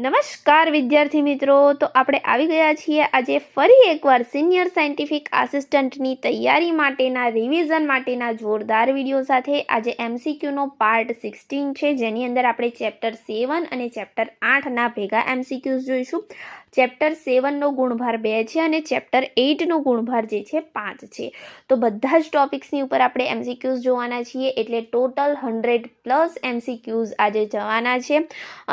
નમસ્કાર વિદ્યાર્થી મિત્રો, તો આપણે આવી ગયા છીએ આજે ફરી એકવાર સિનિયર સાયન્ટિફિક આસિસ્ટન્ટની તૈયારી માટેના રિવિઝન માટેના જોરદાર વિડીયો સાથે. આજે એમસીક્યુનો પાર્ટ 16 છે, જેની અંદર આપણે ચેપ્ટર 7 અને ચેપ્ટર 8ના ભેગા એમસીક્યુઝ જોઈશું. ચેપ્ટર 7નો ગુણભાર 2 છે અને ચેપ્ટર 8નો ગુણભાર જે છે 5 છે. તો બધા જ ટોપિક્સની ઉપર આપણે એમસીક્યુઝ જોવાના છીએ, એટલે ટોટલ 100+ એમસીક્યુઝ આજે જવાના છે.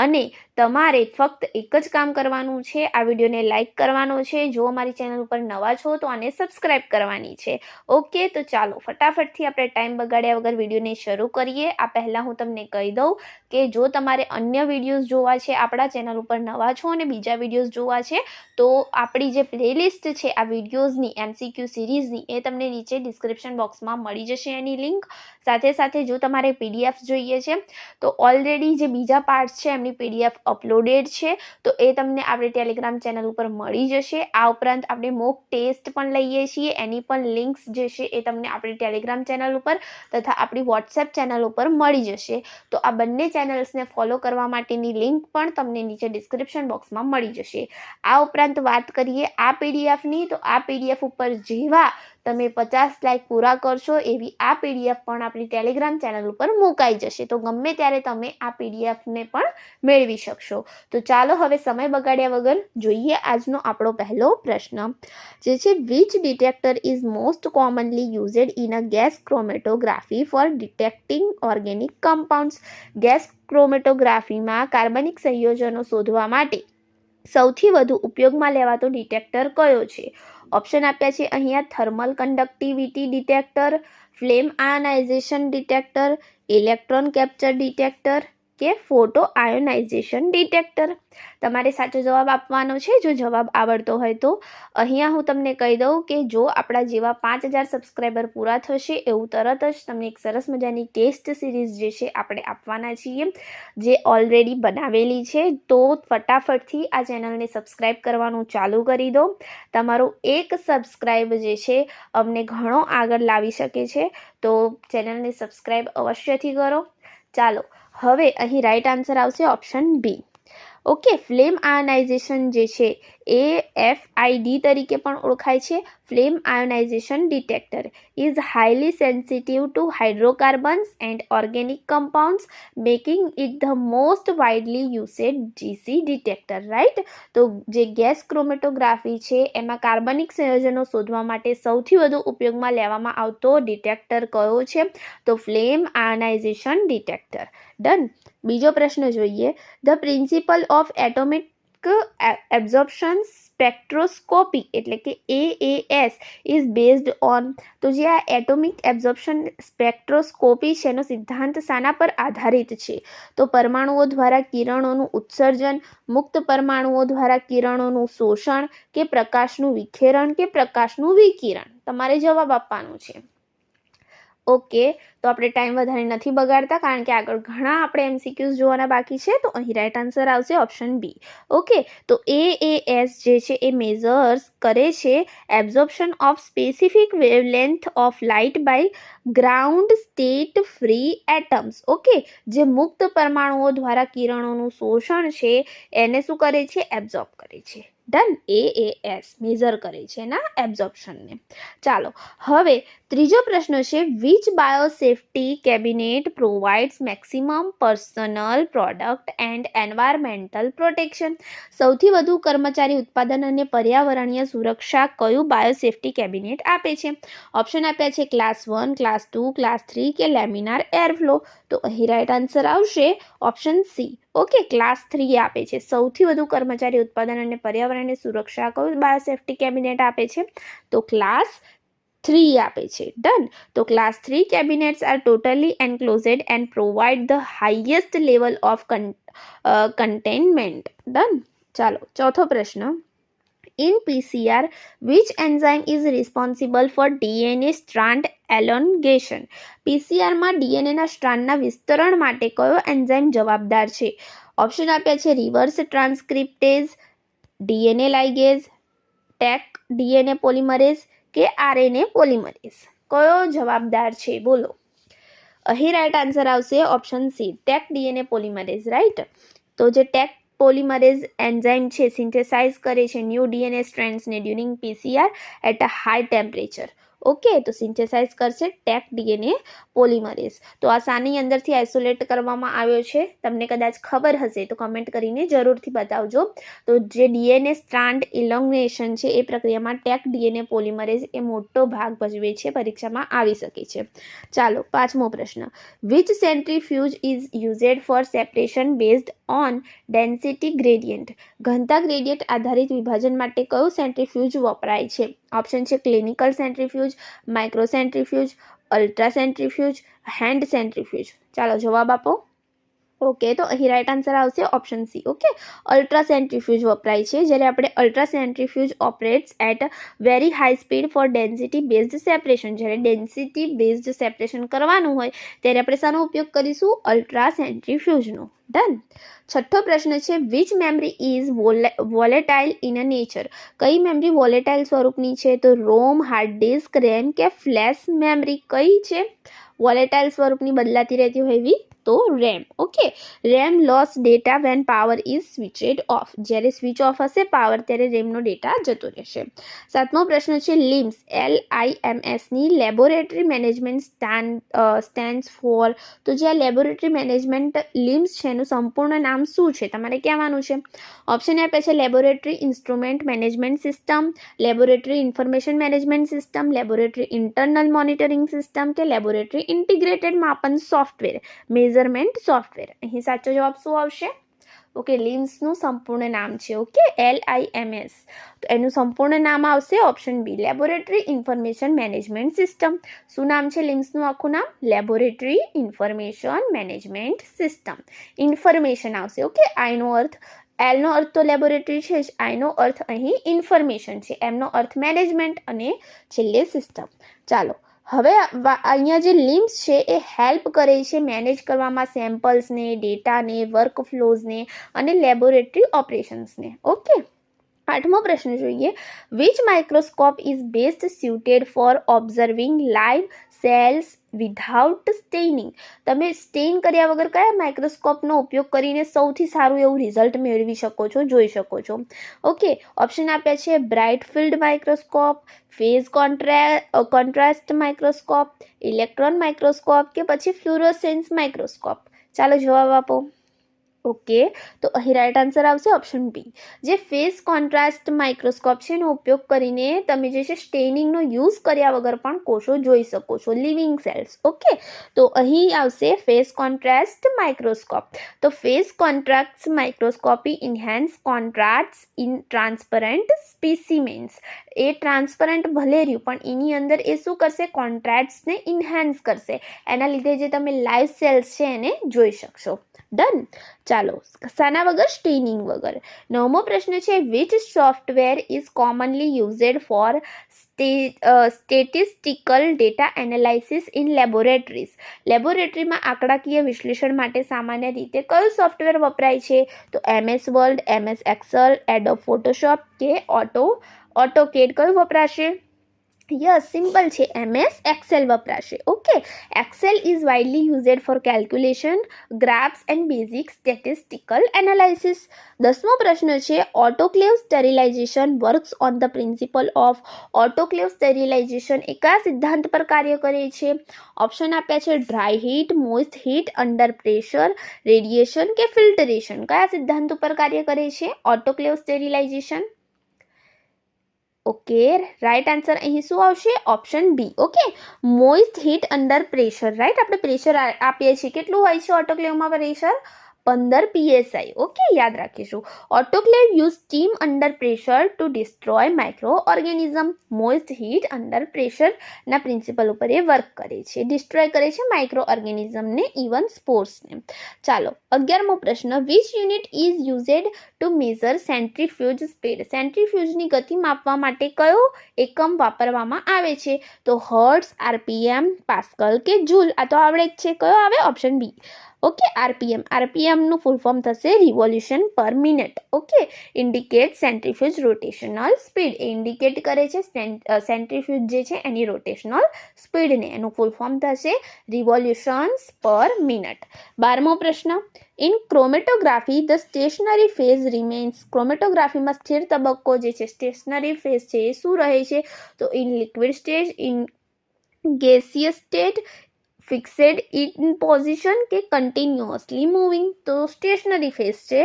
અને તમારે ફક્ત એક જ કામ કરવાનું છે, આ વિડીયોને લાઇક કરવાનો છે. જો અમારી ચેનલ ઉપર નવા છો તો આને સબસ્ક્રાઇબ કરવાની છે. ઓકે, તો ચાલો ફટાફટથી આપણે ટાઈમ બગાડ્યા વગર વિડીયોને શરૂ કરીએ. આ પહેલાં હું તમને કહી દઉં કે જો તમારે અન્ય વિડીયોઝ જોવા છે, આપણા ચેનલ ઉપર નવા છો અને બીજા વિડીયોઝ જોવા છે, તો આપણી જે પ્લેલિસ્ટ છે આ વિડીયોઝની એમસીક્યુ સિરીઝની, એ તમને નીચે ડિસ્ક્રિપ્શન બોક્સમાં મળી જશે એની લિંક. સાથે સાથે જો તમારે પીડીએફ જોઈએ છે તો ઓલરેડી જે બીજા પાર્ટ્સ છે એમની પીડીએફ અપલોડેડ છે, તો એ તમને આપણે ટેલિગ્રામ ચેનલ ઉપર મળી જશે. આ ઉપરાંત આપણે મોક ટેસ્ટ પણ લઈએ છીએ, એની પણ લિંક્સ જે છે એ તમને આપણી ટેલિગ્રામ ચેનલ ઉપર તથા આપણી વોટ્સએપ ચેનલ ઉપર મળી જશે. તો આ બંને ચેનલ્સને ફોલો કરવા માટેની લિંક પણ તમને નીચે ડિસ્ક્રિપ્શન બોક્સમાં મળી જશે. આ ઉપરાંત વાત કરીએ આ પીડીએફની, તો આ પીડીએફ ઉપર જેવા તમે 50 લાઇક પૂરા કરશો એવી આ પીડીએફ પણ આપણી ટેલિગ્રામ ચેનલ ઉપર મુકાઈ જશે. તો ગમે ત્યારે તમે આ પીડીએફને પણ મેળવી શકશો. તો ચાલો હવે સમય બગાડ્યા વગર જોઈએ આજનો આપણો પહેલો પ્રશ્ન, જે છે which detector is most commonly used in a gas chromatography for detecting organic compounds. Gas ક્રોમેટોગ્રાફીમાં કાર્બનિક સંયોજનો શોધવા માટે સૌથી વધુ ઉપયોગમાં લેવાતો ડિટેક્ટર કયો છે? ઓપ્શન આપ્યા છે અહીંયા: thermal conductivity detector, flame ionization detector, electron capture detector કે ફોટો આયોનાઇઝેશન ડિટેક્ટર. તમારે સાચો જવાબ આપવાનો છે. જો જવાબ આવડતો હોય તો અહીંયા હું તમને કહી દઉં કે જો આપણા જેવા 5000 સબસ્ક્રાઈબર પૂરા થશે એવું તરત જ તમને એક સરસ મજાની ટેસ્ટ સિરીઝ જે છે આપણે આપવાના છીએ, જે ઓલરેડી બનાવેલી છે. તો ફટાફટથી આ ચેનલને સબસ્ક્રાઈબ કરવાનું ચાલુ કરી દો. તમારો એક સબસ્ક્રાઈબ જે છે અમને ઘણો આગળ લાવી શકે છે, તો ચેનલને સબસ્ક્રાઈબ અવશ્યથી કરો. ચાલો હવે અહીં રાઈટ આન્સર આવશે option B. Okay, flame ionization જે છે એ FID તરીકે પણ ઓળખાય છે. Flame ionization detector is highly sensitive to hydrocarbons and organic compounds, making it the most widely used GC detector. Right? તો જે ગેસ ક્રોમેટોગ્રાફી છે એમાં કાર્બનિક સંયોજનો શોધવા માટે સૌથી વધુ ઉપયોગમાં લેવામાં આવતો ડિટેક્ટર કયો છે? તો ફ્લેમ આયોનાઇઝેશન ડિટેક્ટર. ડન. બીજો પ્રશ્ન જોઈએ. The principle of atomic absorption spectroscopy એટલે કે AAS ઇઝ બેઝડ ઓન. તો જે આ એટોમિક એબ્ઝોર્પ્શન સ્પેક્ટ્રોસ્કોપી છે એનો સિદ્ધાંત શાના પર આધારિત છે? તો પરમાણુઓ દ્વારા કિરણોનું ઉત્સર્જન, મુક્ત પરમાણુઓ દ્વારા કિરણોનું શોષણ કે પ્રકાશનું વિખેરણ કે પ્રકાશનું વિકિરણ. તમારે જવાબ આપવાનો છે. ઓકે, તો આપણે ટાઈમ વધારે નથી બગાડતા કારણ કે આગળ ઘણા આપણે એમસીક્યુઝ જોવાના બાકી છે. તો અહીં રાઈટ આન્સર આવશે ઓપ્શન બી. ઓકે, તો AAS જે છે એ મેઝર્સ કરે છે absorption of specific wavelength of light by ground state free atoms. Okay, જે મુક્ત પરમાણુઓ દ્વારા કિરણોનું શોષણ છે એને શું કરે છે? એબ્ઝોર્બ કરે છે. ડન. AAS મેઝર કરે છે ના એબ્ઝોર્પ્શનને. ચાલો હવે ત્રીજો પ્રશ્ન છે which biosafety cabinet provides maximum personal product and environmental protection. સૌથી વધુ કર્મચારી ઉત્પાદન અને પર્યાવરણીય સુરક્ષા કયું બાયોસેફ્ટી કેબિનેટ આપે છે? ઓપ્શન આપ્યા છે ક્લાસ 1, ક્લાસ 2, ક્લાસ 3 કે લેમિનાર એરફ્લો. તો અહીં રાઈટ આન્સર આવશે ઓપ્શન સી. ઓકે, ક્લાસ 3 આપે છે. સૌથી વધુ કર્મચારી ઉત્પાદન અને પર્યાવરણીય સુરક્ષા કયું બાયોસેફ્ટી કેબિનેટ આપે છે? તો ક્લાસ 3 આપે છે. ડન. તો class 3 cabinets are totally enclosed and provide the highest level of containment. Done. ચાલો ચોથો પ્રશ્ન. In PCR, which enzyme is responsible for DNA strand elongation? PCR માં DNA ના સ્ટ્રાન્ડના વિસ્તરણ માટે કયો એન્ઝાઇમ જવાબદાર છે? ઓપ્શન આપ્યા છે reverse transcriptase, DNA ligase, Taq DNA polymerase કે RNA પોલિમરેઝ. કયો જવાબદાર છે? બોલો. અહીં રાઈટ આન્સર આવશે option C, Taq DNA polymerase. Right? તો જે ટેક પોલિમરેઝ એન્ઝાઇમ છે સિન્થેસાઇઝ કરે છે ન્યૂ ડીએનએ સ્ટ્રેન્ડ્સને during PCR at a high temperature. Okay, તો સિન્થેસાઇઝ કરશે ટેક ડીએનએ પોલિમરેઝ. તો આ શાની અંદરથી આઇસોલેટ કરવામાં આવ્યો છે તમને કદાચ ખબર હશે તો કમેન્ટ કરીને જરૂરથી બતાવજો. તો જે ડીએનએ સ્ટ્રાન્ડ ઇલોંગેશન છે એ પ્રક્રિયામાં ટેક ડીએનએ પોલિમરેઝ એ મોટો ભાગ ભજવે છે, પરીક્ષામાં આવી શકે છે. ચાલો 5મો પ્રશ્ન. Which centrifuge is used for separation based on density gradient? ઘનતા ગ્રેડિયન્ટ આધારિત વિભાજન માટે કયું સેન્ટ્રીફ્યુજ વપરાય છે? ઓપ્શન છે clinical centrifuge, micro centrifuge, ultra centrifuge, hand centrifuge. ચાલો જવાબ આપો. ઓકે, તો અહીં રાઈટ આન્સર આવશે option C. Okay, ultra centrifuge વપરાય છે. જ્યારે આપણે ultra centrifuge operates at very high speed for density based separation, જ્યારે ડેન્સિટી બેઝડ સેપરેશન કરવાનું હોય ત્યારે આપણે શાનો ઉપયોગ કરીશું? અલ્ટ્રા સેન્ટ્રીફ્યુજનો. ડન. 6થો પ્રશ્ન છે which memory is volatile in a nature? કઈ મેમરી વોલેટાઇલ સ્વરૂપની છે? તો રોમ, હાર્ડ ડિસ્ક, રેમ કે ફ્લેશ મેમરી કઈ છે વોલેટાઇલ સ્વરૂપની બદલાતી રહેતી હોય એવી? તો RAM. Okay, RAM loss data when power is switched off. જ્યારે સ્વિચ ઓફ હશે પાવર ત્યારે રેમનો ડેટા જતો રહેશે. 7મો પ્રશ્ન છે LIMS ની લેબોરેટરી મેનેજમેન્ટ સ્ટેન્ડ્સ ફોર. તો જે આ લેબોરેટરી મેનેજમેન્ટ LIMS છે એનું સંપૂર્ણ નામ શું છે તમારે કહેવાનું છે. ઓપ્શન આપ્યા છે laboratory instrument management system, laboratory information management system, laboratory internal monitoring system કે લેબોરેટરી ઇન્ટિગ્રેટેડ માપન સોફ્ટવેર મેઝરમેન્ટ સોફ્ટવેર. અહીં સાચો જવાબ શું આવશે? ઓકે, LIMSનું સંપૂર્ણ નામ છે. Okay, LIMS. તો એનું સંપૂર્ણ નામ આવશે option B laboratory information management system. શું નામ છે LIMSનું આખું નામ? Laboratory information management system. Information આવશે. ઓકે, આઈનો અર્થ, એલનો અર્થ તો લેબોરેટરી છે જ, આઈનો અર્થ અહીં ઇન્ફોર્મેશન છે, એમનો અર્થ મેનેજમેન્ટ અને છેલ્લે સિસ્ટમ. ચાલો હવે અહીંયા જે LIMS છે એ હેલ્પ કરે છે મેનેજ કરવામાં સેમ્પલ્સને, ડેટાને, વર્કફ્લોઝને અને લેબોરેટરી ઓપરેશન્સને. ઓકે, 8મો પ્રશ્ન જોઈએ. Which microscope is best suited for observing live cells without staining? તમે સ્ટેઇન કર્યા વગર કયા માઇક્રોસ્કોપનો ઉપયોગ કરીને સૌથી સારું એવું રિઝલ્ટ મેળવી શકો છો, જોઈ શકો છો? ઓકે, ઓપ્શન આપ્યા છે bright field microscope, phase contrast microscope, electron microscope કે પછી ફ્લુરોસેન્સ માઇક્રોસ્કોપ. ચાલો જવાબ આપો. ઓકે, તો અહીં રાઈટ આન્સર આવશે ઓપ્શન બી. જે ફેઝ કોન્ટ્રાસ્ટ માઇક્રોસ્કોપ છે એનો ઉપયોગ કરીને તમે જે છે સ્ટેનિંગનો યુઝ કર્યા વગર પણ કોષો જોઈ શકો છો, લિવિંગ સેલ્સ. ઓકે, તો અહીં આવશે ફેઝ કોન્ટ્રાસ્ટ માઇક્રોસ્કોપ. તો phase contrast microscopy enhance contrast in transparent specimens. A transparent ભલે રહ્યું પણ એની અંદર એ શું કરશે? કોન્ટ્રાસ્ટને ઇન્હેન્સ કરશે. એના લીધે જે તમે લાઈવ સેલ્સ છે એને જોઈ શકશો. ડન. ચાલો શાના વગર? સ્ટેનિંગ વગર. 9મો પ્રશ્ન છે which software is commonly used four statistical data analysis in laboratories? લેબોરેટરીમાં આંકડાકીય વિશ્લેષણ માટે સામાન્ય રીતે કયું સોફ્ટવેર વપરાય છે? તો MS Word, MS Excel, Adobe Photoshop કે ઓટોકેડ કયું વપરાશે? યસ, સિમ્પલ છે, MS એક્સેલ વપરાશે. Okay, Excel is widely used for calculation, graphs and basic statistical analysis. 10મો પ્રશ્ન છે autoclave sterilization works on the principle of. Autoclave sterilization એ કયા સિદ્ધાંત પર કાર્ય કરે છે? ઓપ્શન આપ્યા છે dry heat, moist heat, under pressure, radiation કે ફિલ્ટરેશન. કયા સિદ્ધાંત ઉપર કાર્ય કરે છે ઓટોક્લેવ સ્ટેરિલાઇઝેશન? ઓકે, રાઈટ આન્સર અહીં શું આવશે? Option B. Okay, moist heat under pressure. Right, આપણે પ્રેશર આપીએ છીએ, કેટલું હોય છે ઓટોક્લેવમાં પ્રેશર? 15 PSI. ઓકે, યાદ રાખીશું. Autoclave use steam under pressure to destroy micro organism. Moist heat under પ્રેશરના પ્રિન્સિપલ ઉપર એ વર્ક કરે છે, ડિસ્ટ્રોય કરે છે માઇક્રો ઓર્ગેનિઝમને, ઇવન સ્પોર્સને. ચાલો 11મો પ્રશ્ન which unit is used to measure centrifuge speed? સેન્ટ્રીફ્યુજની ગતિ માપવા માટે કયો એકમ વાપરવામાં આવે છે? તો હર્ટ્ઝ, RPM, પાસ્કલ કે જૂલ? આ તો આવડે જ છે. કયો આવે? Option B. ઓકે. આરપીએમનું ફૂલ ફોર્મ થશે revolution per minute. Okay. Indicate centrifuge rotational speed, એ ઇન્ડિકેટ કરે છે સેન્ટ્રીફ્યુજ જે છે એની રોટેશનલ સ્પીડને. એનું ફૂલ ફોર્મ થશે રિવોલ્યુશન્સ પર મિનિટ. 12મો પ્રશ્ન, in chromatography the stationary phase remains. ક્રોમેટોગ્રાફીમાં સ્થિર તબક્કો જે છે સ્ટેશનરી ફેઝ છે એ શું રહે છે? તો in liquid stage, in gaseous state, fixed in position કે કન્ટિન્યુઅસલી મૂવિંગ. તો સ્ટેશનરી ફેઝ છે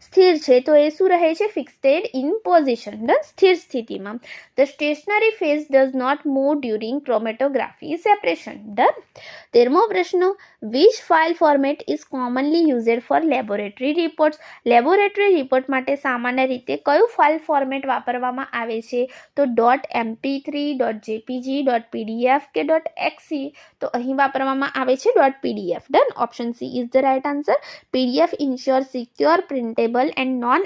સ્થિર છે તો એ શું રહે છે? ફિક્સેડ ઇન પોઝિશન, સ્થિર સ્થિતિમાં. The stationary phase does not move during chromatography separation. Done. 13મો પ્રશ્ન, which file format is commonly used for laboratory reports. Laboratory report માટે સામાન્ય રીતે કયું ફાઇલ ફોર્મેટ વાપરવામાં આવે છે? તો .mp3, .jpg, .pdf કે .xc. તો અહીં વાપરવામાં આવે છે .pdf. Done. Option C is the right answer. PDF ensure secure, printable and non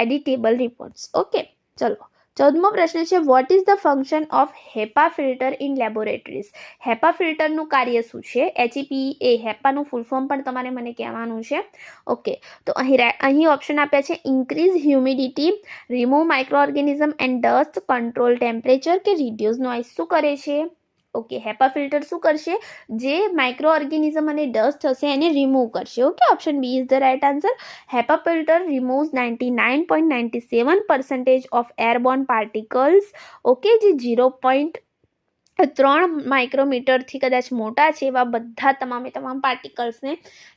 editable reports. Okay. ચલો, 14મો પ્રશ્ન છે, what is the function of HEPA filter in laboratories. HEPA ફિલ્ટરનું કાર્ય શું છે? HEPA, હેપાનું ફૂલ ફોર્મ પણ તમારે મને કહેવાનું છે. ઓકે. તો અહીં ઓપ્શન આપ્યા છે, increase humidity, remove micro organism and dust, control temperature કે રિડ્યુસ નોઇઝ. શું કરે છે? ઓકે. હેપા ફિલ્ટર શું કરશે? જે માઇક્રો ઓર્ગેનિઝમ અને ડસ્ટ હશે એને રિમૂવ કરશે. Okay. Option B is the right answer. HEPA filter removes 99.97% of airborne particles. Okay. જે 0.3 માઇક્રોમીટરથી કદાચ મોટા છે એવા બધા તમામ પાર્ટિકલ્સને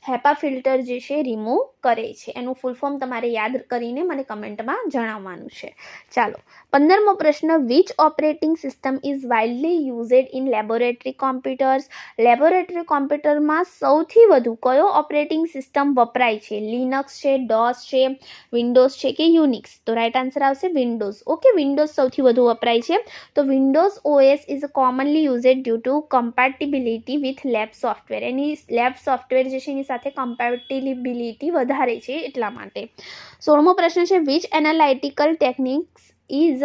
હેપા ફિલ્ટર જે છે રિમૂવ કરે છે. એનું ફૂલ ફોર્મ તમારે યાદ કરીને મને કમેન્ટમાં જણાવવાનું છે. ચાલો, 15મો પ્રશ્ન, which operating system is widely used in laboratory computers. Laboratory કોમ્પ્યુટરમાં સૌથી વધુ કયો ઓપરેટિંગ સિસ્ટમ વપરાય છે? લિનક્સ છે, ડોસ છે, વિન્ડોઝ છે કે યુનિક્સ. તો રાઇટ આન્સર આવશે વિન્ડોઝ. ઓકે. વિન્ડોઝ સૌથી વધુ વપરાય છે. તો Windows OS is commonly used due to compatibility with lab software. એની લેબ સોફ્ટવેર જે છે એની સાથે કમ્પેટિબિલિટી વધારે છે એટલા માટે. 16મો પ્રશ્ન છે, which analytical techniques is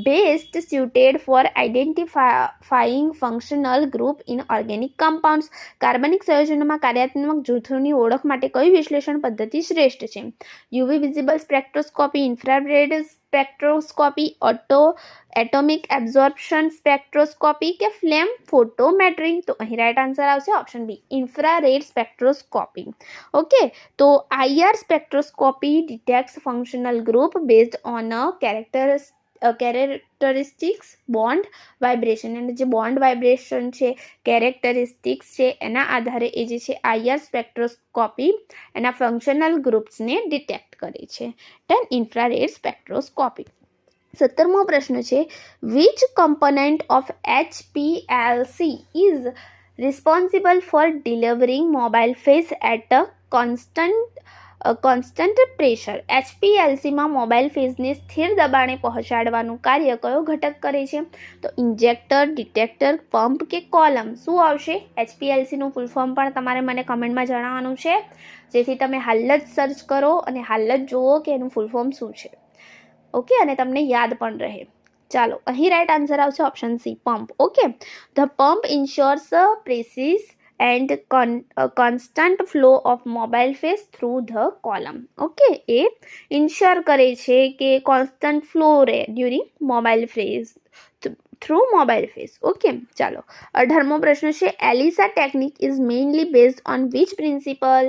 best suited for identifying functional group in organic compounds. કાર્બનિક સંયોજનોમાં કાર્યાત્મક જૂથોની ઓળખ માટે કઈ વિશ્લેષણ પદ્ધતિ શ્રેષ્ઠ છે? UV visible spectroscopy, infrared spectroscopy, atomic absorption spectroscopy કે ફ્લેમ ફોટોમેટ્રી. તો અહીં રાઇટ આન્સર આવશે option B, infrared spectroscopy. Okay. તો IR spectroscopy detects functional group based on a characteristics bond vibration. અને જે બોન્ડ વાઇબ્રેશન છે, કેરેક્ટરિસ્ટિક્સ છે, એના આધારે એ જે છે IR સ્પેક્ટ્રોસ્કોપી એના ફંક્શનલ ગ્રુપ્સને ડિટેક્ટ કરે છે. ડન. Infrared spectroscopy. 17મો પ્રશ્ન છે, which component of HPLC is responsible for delivering mobile phase at a constant pressure. HPLCમાં મોબાઈલ ફેઝને સ્થિર દબાણે પહોંચાડવાનું કાર્ય કયો ઘટક કરે છે? તો ઇન્જેક્ટર, ડિટેક્ટર, પંપ કે કોલમ. શું આવશે? HPLCનું ફૂલ ફોર્મ પણ તમારે મને કમેન્ટમાં જણાવવાનું છે, જેથી તમે હાલ જ સર્ચ કરો અને હાલ જ જુઓ કે એનું ફૂલ ફોર્મ શું છે. ઓકે. અને તમને યાદ પણ રહે. ચાલો, અહીં રાઇટ આન્સર આવશે option C, pump. Okay. The pump ensures precise and constant flow of mobile phase through the column. Okay. એ ઇન્શ્યોર કરે છે કે કોન્સ્ટન્ટ ફ્લો રહે during mobile phase through mobile phase. Okay. ચાલો, 18મો પ્રશ્ન છે, ELISA technique is mainly based on which principle.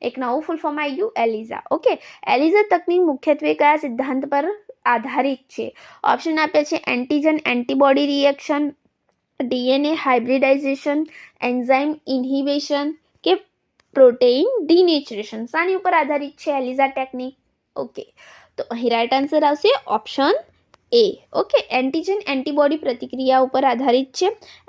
એક નવું ફૂલ ફોર્મ આવી ગયું, એલિઝા. ઓકે. એલિઝા તકનીક મુખ્યત્વે કયા સિદ્ધાંત પર આધારિત છે? ઓપ્શન આપ્યા છે, antigen antibody reaction, DNA hybridisation, enzyme inhibition કે પ્રોટીન ડિનેચરેશન. શાની ઉપર આધારિત છે એલિઝા ટેકનિક? ઓકે. તો અહીં રાઇટ આન્સર આવશે option A. Okay. Antigen antibody પ્રતિક્રિયા ઉપર આધારિત છે.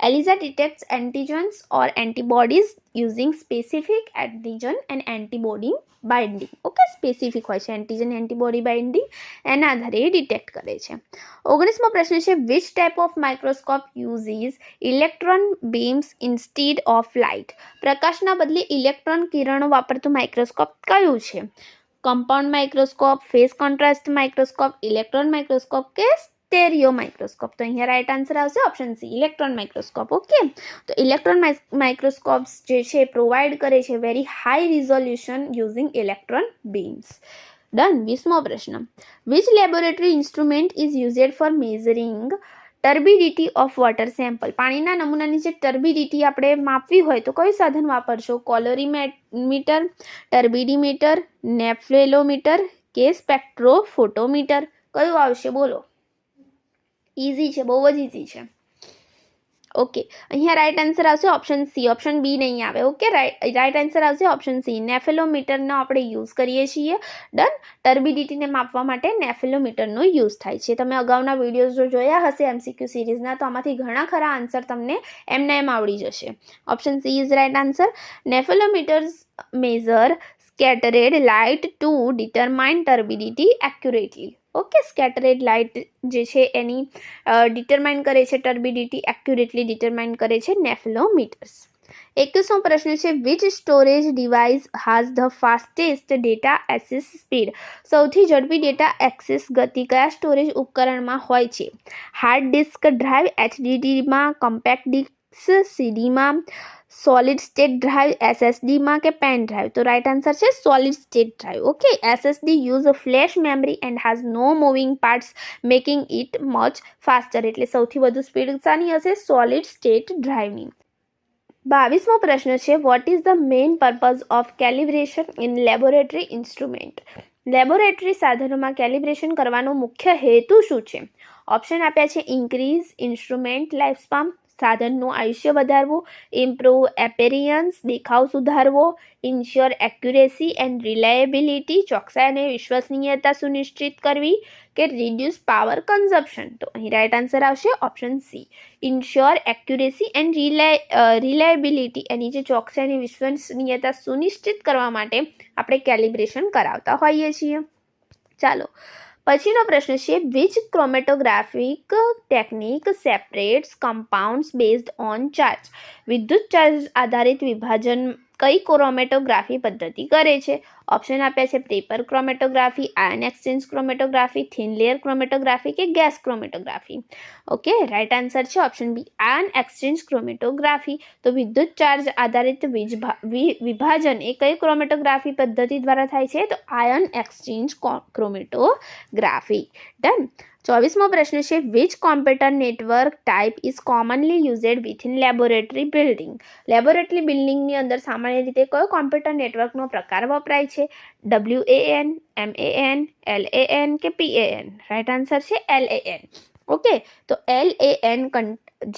ELISA detects antigens or antibodies using specific antigen and antibody binding. Okay. Specific હોય છે એન્ટીજન એન્ટીબોડી બાઇન્ડિંગ, એના આધારે ડિટેક્ટ કરે છે. 19મો પ્રશ્ન છે, which type of microscope uses electron beams instead of light. પ્રકાશના બદલે ઇલેક્ટ્રોન કિરણો વાપરતું માઇક્રોસ્કોપ કયું છે? Compound microscope, phase contrast microscope, electron microscope કે સ્ટેરિયો માઇક્રોસ્કોપ. તો અહીંયા રાઈટ આન્સર આવશે option C, electron microscope. Okay, તો ઇલેક્ટ્રોન માઇક્રોસ્કોપ્સ જે છે પ્રોવાઈડ કરે છે very high resolution using electron beams. Done. 20મો પ્રશ્ન, which laboratory instrument is used for measuring turbidity of water sample? પાણીના નમૂનાની જે ટર્બિડિટી આપણે માપવી હોય તો કયું સાધન વાપરશો? કોલોરીમીટર, ટર્બિડીમીટર, નેફ્લેલોમીટર કે સ્પેક્ટ્રોફોટોમીટર? કયું આવશે બોલો? ઇઝી છે, બહુ જ ઇઝી છે. ઓકે, અહીંયા રાઈટ આન્સર આવશે ઓપ્શન સી, ઓપ્શન બી નહીં આવે. ઓકે, રાઈટ આન્સર આવશે ઓપ્શન સી, નેફેલોમીટરનો આપણે યુઝ કરીએ છીએ. ડન. ટર્બિડિટીને માપવા માટે નેફેલોમીટરનો યુઝ થાય છે. તમે અગાઉના વિડીયોઝ જો જોયા હશે MCQ સિરીઝના તો આમાંથી ઘણા ખરા આન્સર તમને એમને એમ આવડી જશે. Option C is right answer. Nephelometers measure scattered light to determine turbidity accurately. Okay, scattered light જે છે એની ડિટરમાઇન કરે છે ટર્બિડિટી એક્યુરેટલી ડિટરમાઇન કરે છે નેફ્લોમીટર્સ. 21મો પ્રશ્ન છે, which storage device has the fastest data access speed? સૌથી ઝડપી ડેટા એક્સેસ ગતિ કયા સ્ટોરેજ ઉપકરણમાં હોય છે? હાર્ડ ડિસ્ક ડ્રાઈવ HDDમાં, કોમ્પેક્ટ ડિસ્ક CDમાં, સોલિડ સ્ટેટ ડ્રાઈવ SSDમાં કે પેન ડ્રાઈવ? તો રાઈટ આન્સર છે solid state drive. Okay, SSD use flash memory and has no moving parts making it much faster. એટલે સૌથી વધુ સ્પીડ શાની હશે? Solid state ડ્રાઈવની. 22મો પ્રશ્ન છે, what is the main purpose of calibration in laboratory instrument? Laboratory સાધનોમાં calibration કરવાનો મુખ્ય હેતુ શું છે? ઓપ્શન આપ્યા છે, ઇન્ક્રીઝ ઇન્સ્ટ્રુમેન્ટ લાઈફસ્પાન, સાધનનું આયુષ્ય વધારવું, ઇમ્પ્રૂવ એપેરિયન્સ, દેખાવ સુધારવો, ઇન્શ્યોર એક્યુરેસી એન્ડ રિલાયબિલિટી, ચોકસાઈ અને વિશ્વસનીયતા સુનિશ્ચિત કરવી કે રિડ્યુસ પાવર કન્ઝપ્શન? તો અહીં રાઈટ આન્સર આવશે option C, ensure accuracy and reliability. એની જે ચોકસાઈ અને વિશ્વસનીયતા સુનિશ્ચિત કરવા માટે આપણે કેલિબ્રેશન કરાવતા હોઈએ છીએ. ચાલો, પછીનો પ્રશ્ન છે, which chromatographic technique separates compounds based on charge? વિદ્યુત ચાર્જ આધારિત વિભાજન કઈ ક્રોમેટોગ્રાફી પદ્ધતિ કરે છે? ઓપ્શન આપ્યા છે, paper chromatography, ion exchange chromatography, thin layer chromatography કે gas chromatography? Okay, right answer છે option B, ion exchange chromatography. તો વિદ્યુત ચાર્જ આધારિત વિભાજન એ કઈ ક્રોમેટોગ્રાફી પદ્ધતિ દ્વારા થાય છે? તો આયન એક્સચેન્જ ક્રોમેટોગ્રાફી. ડન. 24મો પ્રશ્ન છે, which computer network type is commonly used within laboratory building? Laboratory બિલ્ડિંગની અંદર સામાન્ય રીતે કયો કોમ્પ્યુટર નેટવર્કનો પ્રકાર વપરાય છે? WAN, MAN, LAN કે PAN? રાઈટ આન્સર છે LAN. ઓકે, તો LAN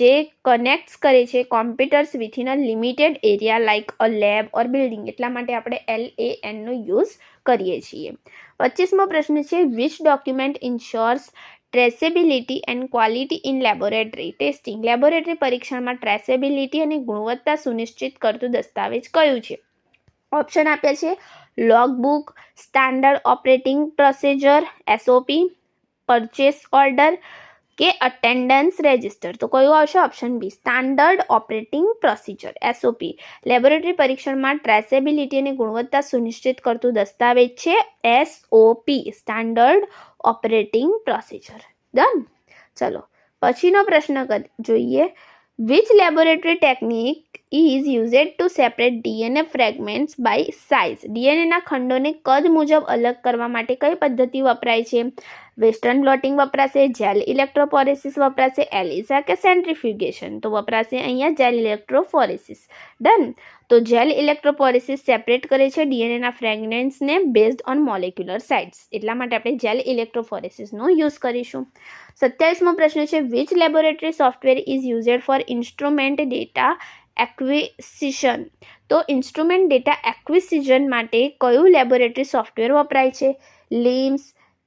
જે કનેક્ટ્સ કરે છે computers within a limited area like a lab or building, એટલા માટે આપણે LAN નો યુઝ કરીએ છીએ. 25મો પ્રશ્ન છે, which document ensures traceability and quality in laboratory testing? Laboratory પરીક્ષણમાં ટ્રેસેબિલિટી અને ગુણવત્તા સુનિશ્ચિત કરતું દસ્તાવેજ કયું છે? ઓપ્શન આપ્યા છે, logbook, standard operating procedure SOP, purchase order કે અટેન્ડન્સ રજિસ્ટર? તો કયું આવશે? Option B, standard operating procedure SOP. Laboratory પરીક્ષણમાં ટ્રેસેબિલિટી અને ગુણવત્તા સુનિશ્ચિત કરતું દસ્તાવેજ છે SOP, standard operating procedure. Done. ચલો, પછીનો પ્રશ્ન જોઈએ, which laboratory technique is used to separate DNA fragments by size? DNAના ખંડોને કદ મુજબ અલગ કરવા માટે કઈ પદ્ધતિ વપરાય છે? વેસ્ટર્ન બ્લોટિંગ વપરાશે, જેલ ઇલેક્ટ્રોફોરેસિસ વપરાશે, ELISA કે સેન્ટ્રીફ્યુગેશન? તો વપરાશે અહીંયા જેલ ઇલેક્ટ્રોફોરેસિસ. ડન. તો જેલ ઇલેક્ટ્રોફોરેસિસ સેપરેટ કરે છે DNAના ફ્રેગમેન્ટ્સને બેઝડ ઓન મોલેક્યુલર સાઇટ્સ, એટલા માટે આપણે જેલ ઇલેક્ટ્રોફોરેસિસનો યુઝ કરીશું. 27મો પ્રશ્ન છે, which laboratory software is used for instrument data acquisition? તો ઇન્સ્ટ્રુમેન્ટ ડેટા એક્વિસિશન માટે કયું લેબોરેટરી સોફ્ટવેર વપરાય છે? LIMS,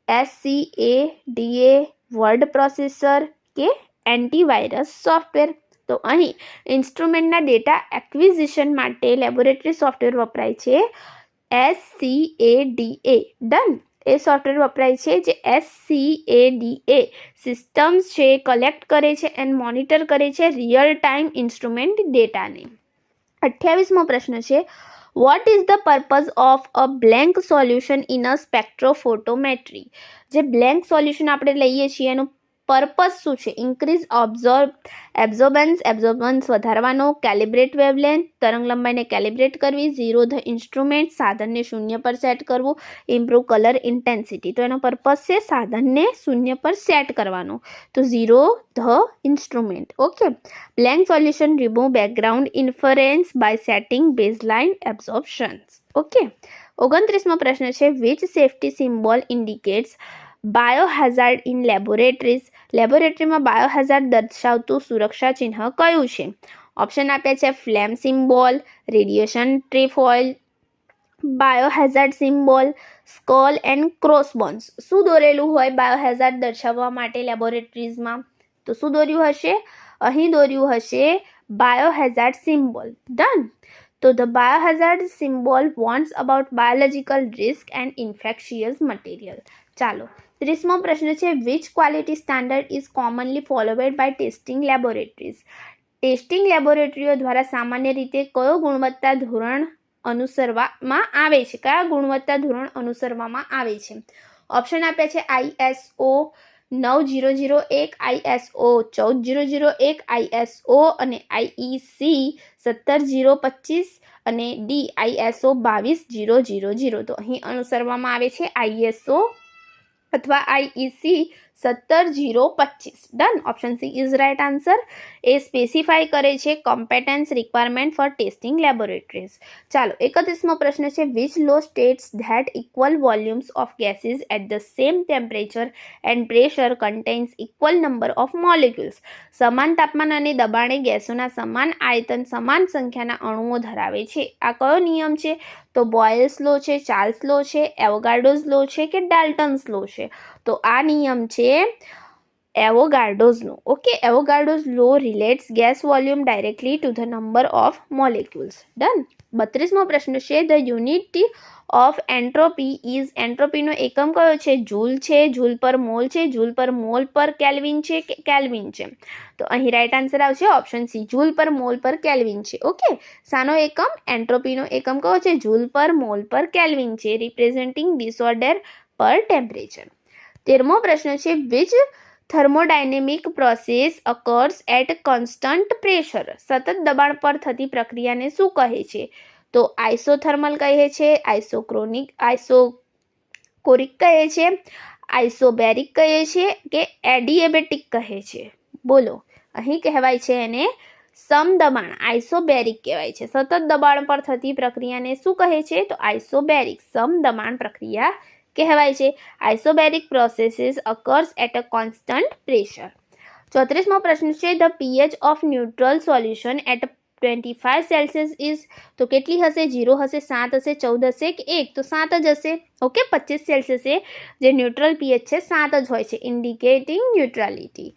SCADA, વર્ડ પ્રોસેસર કે એન્ટીવાયરસ સોફ્ટવેર? તો અહીં ઇન્સ્ટ્રુમેન્ટના ડેટા એક્વિઝિશન માટે લેબોરેટરી સોફ્ટવેર વપરાય છે SCADA. ડન. એ સોફ્ટવેર વપરાય છે જે SCADA સિસ્ટમ્સ છે કલેક્ટ કરે છે એન્ડ મોનિટર કરે છે રિયલ ટાઈમ ઇન્સ્ટ્રુમેન્ટ ડેટાને. 28મો પ્રશ્ન છે, what is the purpose of a blank solution in a spectrophotometry? જે બ્લેન્ક સોલ્યુશન આપણે લઈએ છીએ એનું પર્પઝ શું છે? ઇન્ક્રીઝ એબ્ઝોર્બન્સ વધારવાનો, કેલિબ્રેટ વેવલેન્થ તરંગ લંબાઈને કેલિબ્રેટ કરવી, ઝીરો ધ ઇન્સ્ટ્રુમેન્ટ સાધનને 0 પર સેટ કરવું, ઇમ્પ્રૂવ કલર ઇન્ટેન્સિટી. તો એનો પર્પઝ છે સાધનને 0 પર સેટ કરવાનો, તો zero the instrument. Okay. Blank solution remove background interference by setting baseline absorptions. Okay. 29મો પ્રશ્ન છે which safety symbol indicates biohazard in laboratories. લેબોરેટરીમાં બાયોહેઝાર્ડ દર્શાવતું સુરક્ષા ચિહ્ન કયું છે? ઓપ્શન આપ્યા છે flame symbol, radiation trefoil, biohazard symbol, skull and crossbones. શું દોરેલું હોય બાયોહેઝાર્ડ દર્શાવવા માટે લેબોરેટરીઝમાં? તો શું દોર્યું હશે? અહીં દોર્યું હશે બાયોહેઝાર્ડ સિમ્બોલ. ડન. તો the biohazard symbol warns about biological risk and infectious material. ચાલો, 30મો પ્રશ્ન છે which quality standard is commonly followed by testing laboratories. Testing લેબોરેટરીઓ દ્વારા સામાન્ય રીતે કયો ગુણવત્તા ધોરણ અનુસરવામાં આવે છે? કયા ગુણવત્તા ધોરણ અનુસરવામાં આવે છે? ઓપ્શન આપ્યા છે ISO 9001, ISO 14001, ISO અને IEC 17025 અને D ISO 22000. તો અહીં અનુસરવામાં આવે છે ISO અથવા IEC 17025. Done. Option C is right answer. એ સ્પેસિફાય કરે છે competence requirement for testing laboratories. ચાલો, 31મો પ્રશ્ન છે which law states that equal volumes of gases at the same temperature and pressure contains equal number of molecules. સમાન તાપમાન અને દબાણે ગેસોના સમાન આયતન સમાન સંખ્યાના અણુઓ ધરાવે છે. આ કયો નિયમ છે? તો બોયલ્સ લો છે, ચાર્લ્સ લો છે, એવોગાડ્રોઝ લો છે કે ડાલ્ટન્સ લો છે? તો આ નિયમ છે એવોગાડ્રોઝનો. Okay. Avogadro's law relates gas volume directly to the number of molecules. Done. 32મો પ્રશ્ન છે the unit of entropy is. એન્ટ્રોપીનો એકમ કયો છે? જૂલ છે, જૂલ પર મોલ છે, જૂલ પર મોલ પર કેલ્વિન છે કે કેલ્વિન છે? તો અહીં રાઈટ આન્સર આવશે ઓપ્શન સી, જૂલ પર મોલ પર કેલ્વિન છે. ઓકે. શાનો એકમ? એન્ટ્રોપીનો એકમ કયો છે? જૂલ પર મોલ પર કેલ્વિન છે, રિપ્રેઝેન્ટિંગ ડિસઓર્ડર પર ટેમ્પરેચર. 13મો પ્રશ્ન છે which thermodynamic process occurs at constant pressure. સતત દબાણ પર થતી પ્રક્રિયાને શું કહે છે? તો આઇસોથર્મલ કહે છે, આઇસોકોરિક કહે છે, આઇસોબેરિક કહે છે કે એડિએબેટિક કહે છે? બોલો. અહીં કહેવાય છે એને સમદબાણ, આઇસોબેરિક કહેવાય છે. સતત દબાણ પર થતી પ્રક્રિયાને શું કહે છે? તો આઇસોબેરિક, સમદબાણ પ્રક્રિયા કહેવાય છે. Isobaric processes occur at a constant pressure. 34મો પ્રશ્ન છે the pH of neutral solution at 25 Celsius is. તો કેટલી હશે? 0 હશે, 7 હશે, 14 હશે કે 1? તો 7 જ હશે. ઓકે. 25 સેલ્સિયસે જે ન્યુટ્રલ pH છે 7 જ હોય છે, ઇન્ડિકેટિંગ ન્યુટ્રાલિટી.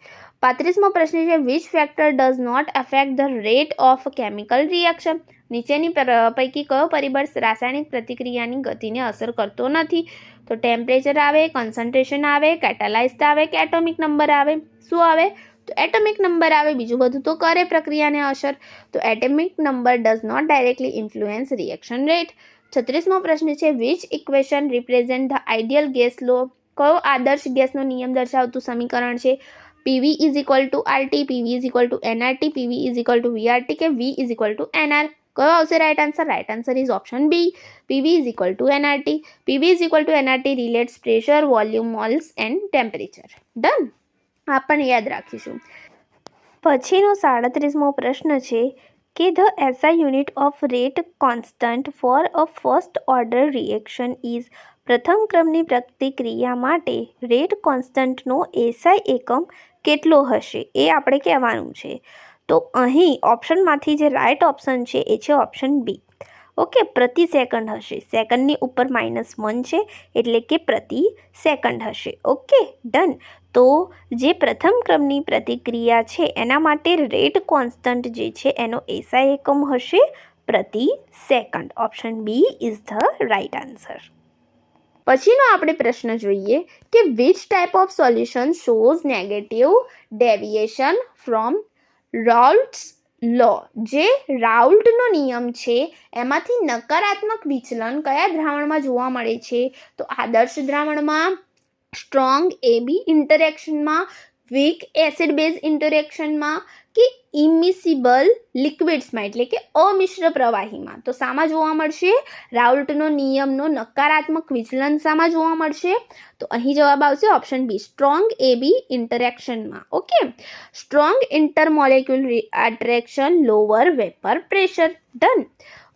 35મો પ્રશ્ન છે which factor does not affect the rate of chemical reaction. નીચેની પૈકી કયો પરિબળ રાસાયણિક પ્રતિક્રિયાની ગતિને અસર કરતો નથી? તો ટેમ્પરેચર આવે, કોન્સન્ટ્રેશન આવે, કેટાલાઇઝ આવે કે એટોમિક નંબર આવે? શું આવે? તો એટોમિક નંબર આવે. બીજું બધું તો કરે પ્રક્રિયાને અસર. તો atomic number does not directly influence reaction rate. 36મો પ્રશ્ન છે which equation represent the ideal gas law. કયો આદર્શ ગેસનો નિયમ દર્શાવતું સમીકરણ છે? PV is equal to RT, PV is equal to NRT, PV is equal to VRT કે V is equal to NR? કયો આવશે right answer? Right answer is option B, PV is equal to NRT. PV is equal to NRT relates pressure, volume, moles and temperature. Done. આ પણ યાદ રાખીશું. પછીનો 37મો પ્રશ્ન છે કે the SI unit of rate constant for a first order reaction is. પ્રથમ ક્રમની પ્રતિક્રિયા માટે રેટ કોન્સ્ટન્ટનો SI એકમ કેટલો હશે એ આપણે કહેવાનું છે. તો અહીં ઓપ્શનમાંથી જે રાઈટ ઓપ્શન છે એ છે ઓપ્શન બી. ઓકે. પ્રતિ સેકન્ડ હશે. સેકન્ડની ઉપર -1 છે એટલે કે પ્રતિ સેકન્ડ હશે. ઓકે. ડન. તો જે પ્રથમ ક્રમની પ્રતિક્રિયા છે એના માટે રેટ કોન્સ્ટન્ટ જે છે એનો SI એકમ હશે પ્રતિ second. Option B is the right answer. પછીનો આપણે પ્રશ્ન જોઈએ કે which type of solution shows negative deviation from Raoult's law. જે રાઉલ્ટનો નિયમ છે એમાંથી નકારાત્મક વિચલન કયા દ્રાવણમાં જોવા મળે છે? તો આદર્શ દ્રાવણમાં, સ્ટ્રોંગ AB ઇન્ટરેક્શનમાં, વીક એસિડ બેઝ ઇન્ટરેક્શનમાં કે ઇમિસિબલ લિક્વિડ્સમાં એટલે કે અમિશ્ર પ્રવાહીમાં. તો શામાં જોવા મળશે? રાઉલ્ટનો નિયમનો નકારાત્મક વિચલન શામાં જોવા મળશે? તો અહીં જવાબ આવશે ઓપ્શન બી, સ્ટ્રોંગ એબી ઇન્ટરેક્શનમાં. Okay, strong intermolecular attraction, lower vapour pressure. Done.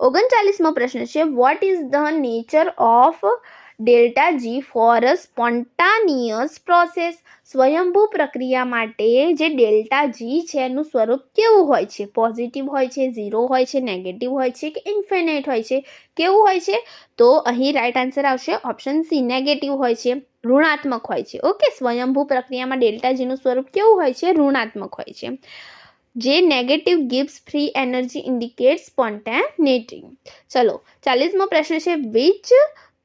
39મો પ્રશ્ન છે, what is the nature of delta G for spontaneous process? સ્વયંભૂ પ્રક્રિયા માટે જે ડેલ્ટા જી છે એનું સ્વરૂપ કેવું હોય છે? પોઝિટિવ હોય છે, ઝીરો હોય છે, નેગેટિવ હોય છે કે ઇન્ફિનિટ હોય છે? કેવું હોય છે? તો અહીં રાઈટ આન્સર આવશે ઓપ્શન સી, નેગેટિવ હોય છે, ઋણાત્મક હોય છે. ઓકે, સ્વયંભૂ પ્રક્રિયામાં ડેલ્ટા જીનું સ્વરૂપ કેવું હોય છે? ઋણાત્મક હોય છે. જે negative gives free energy indicate spontaneity. ચલો 40મો પ્રશ્ન છે, which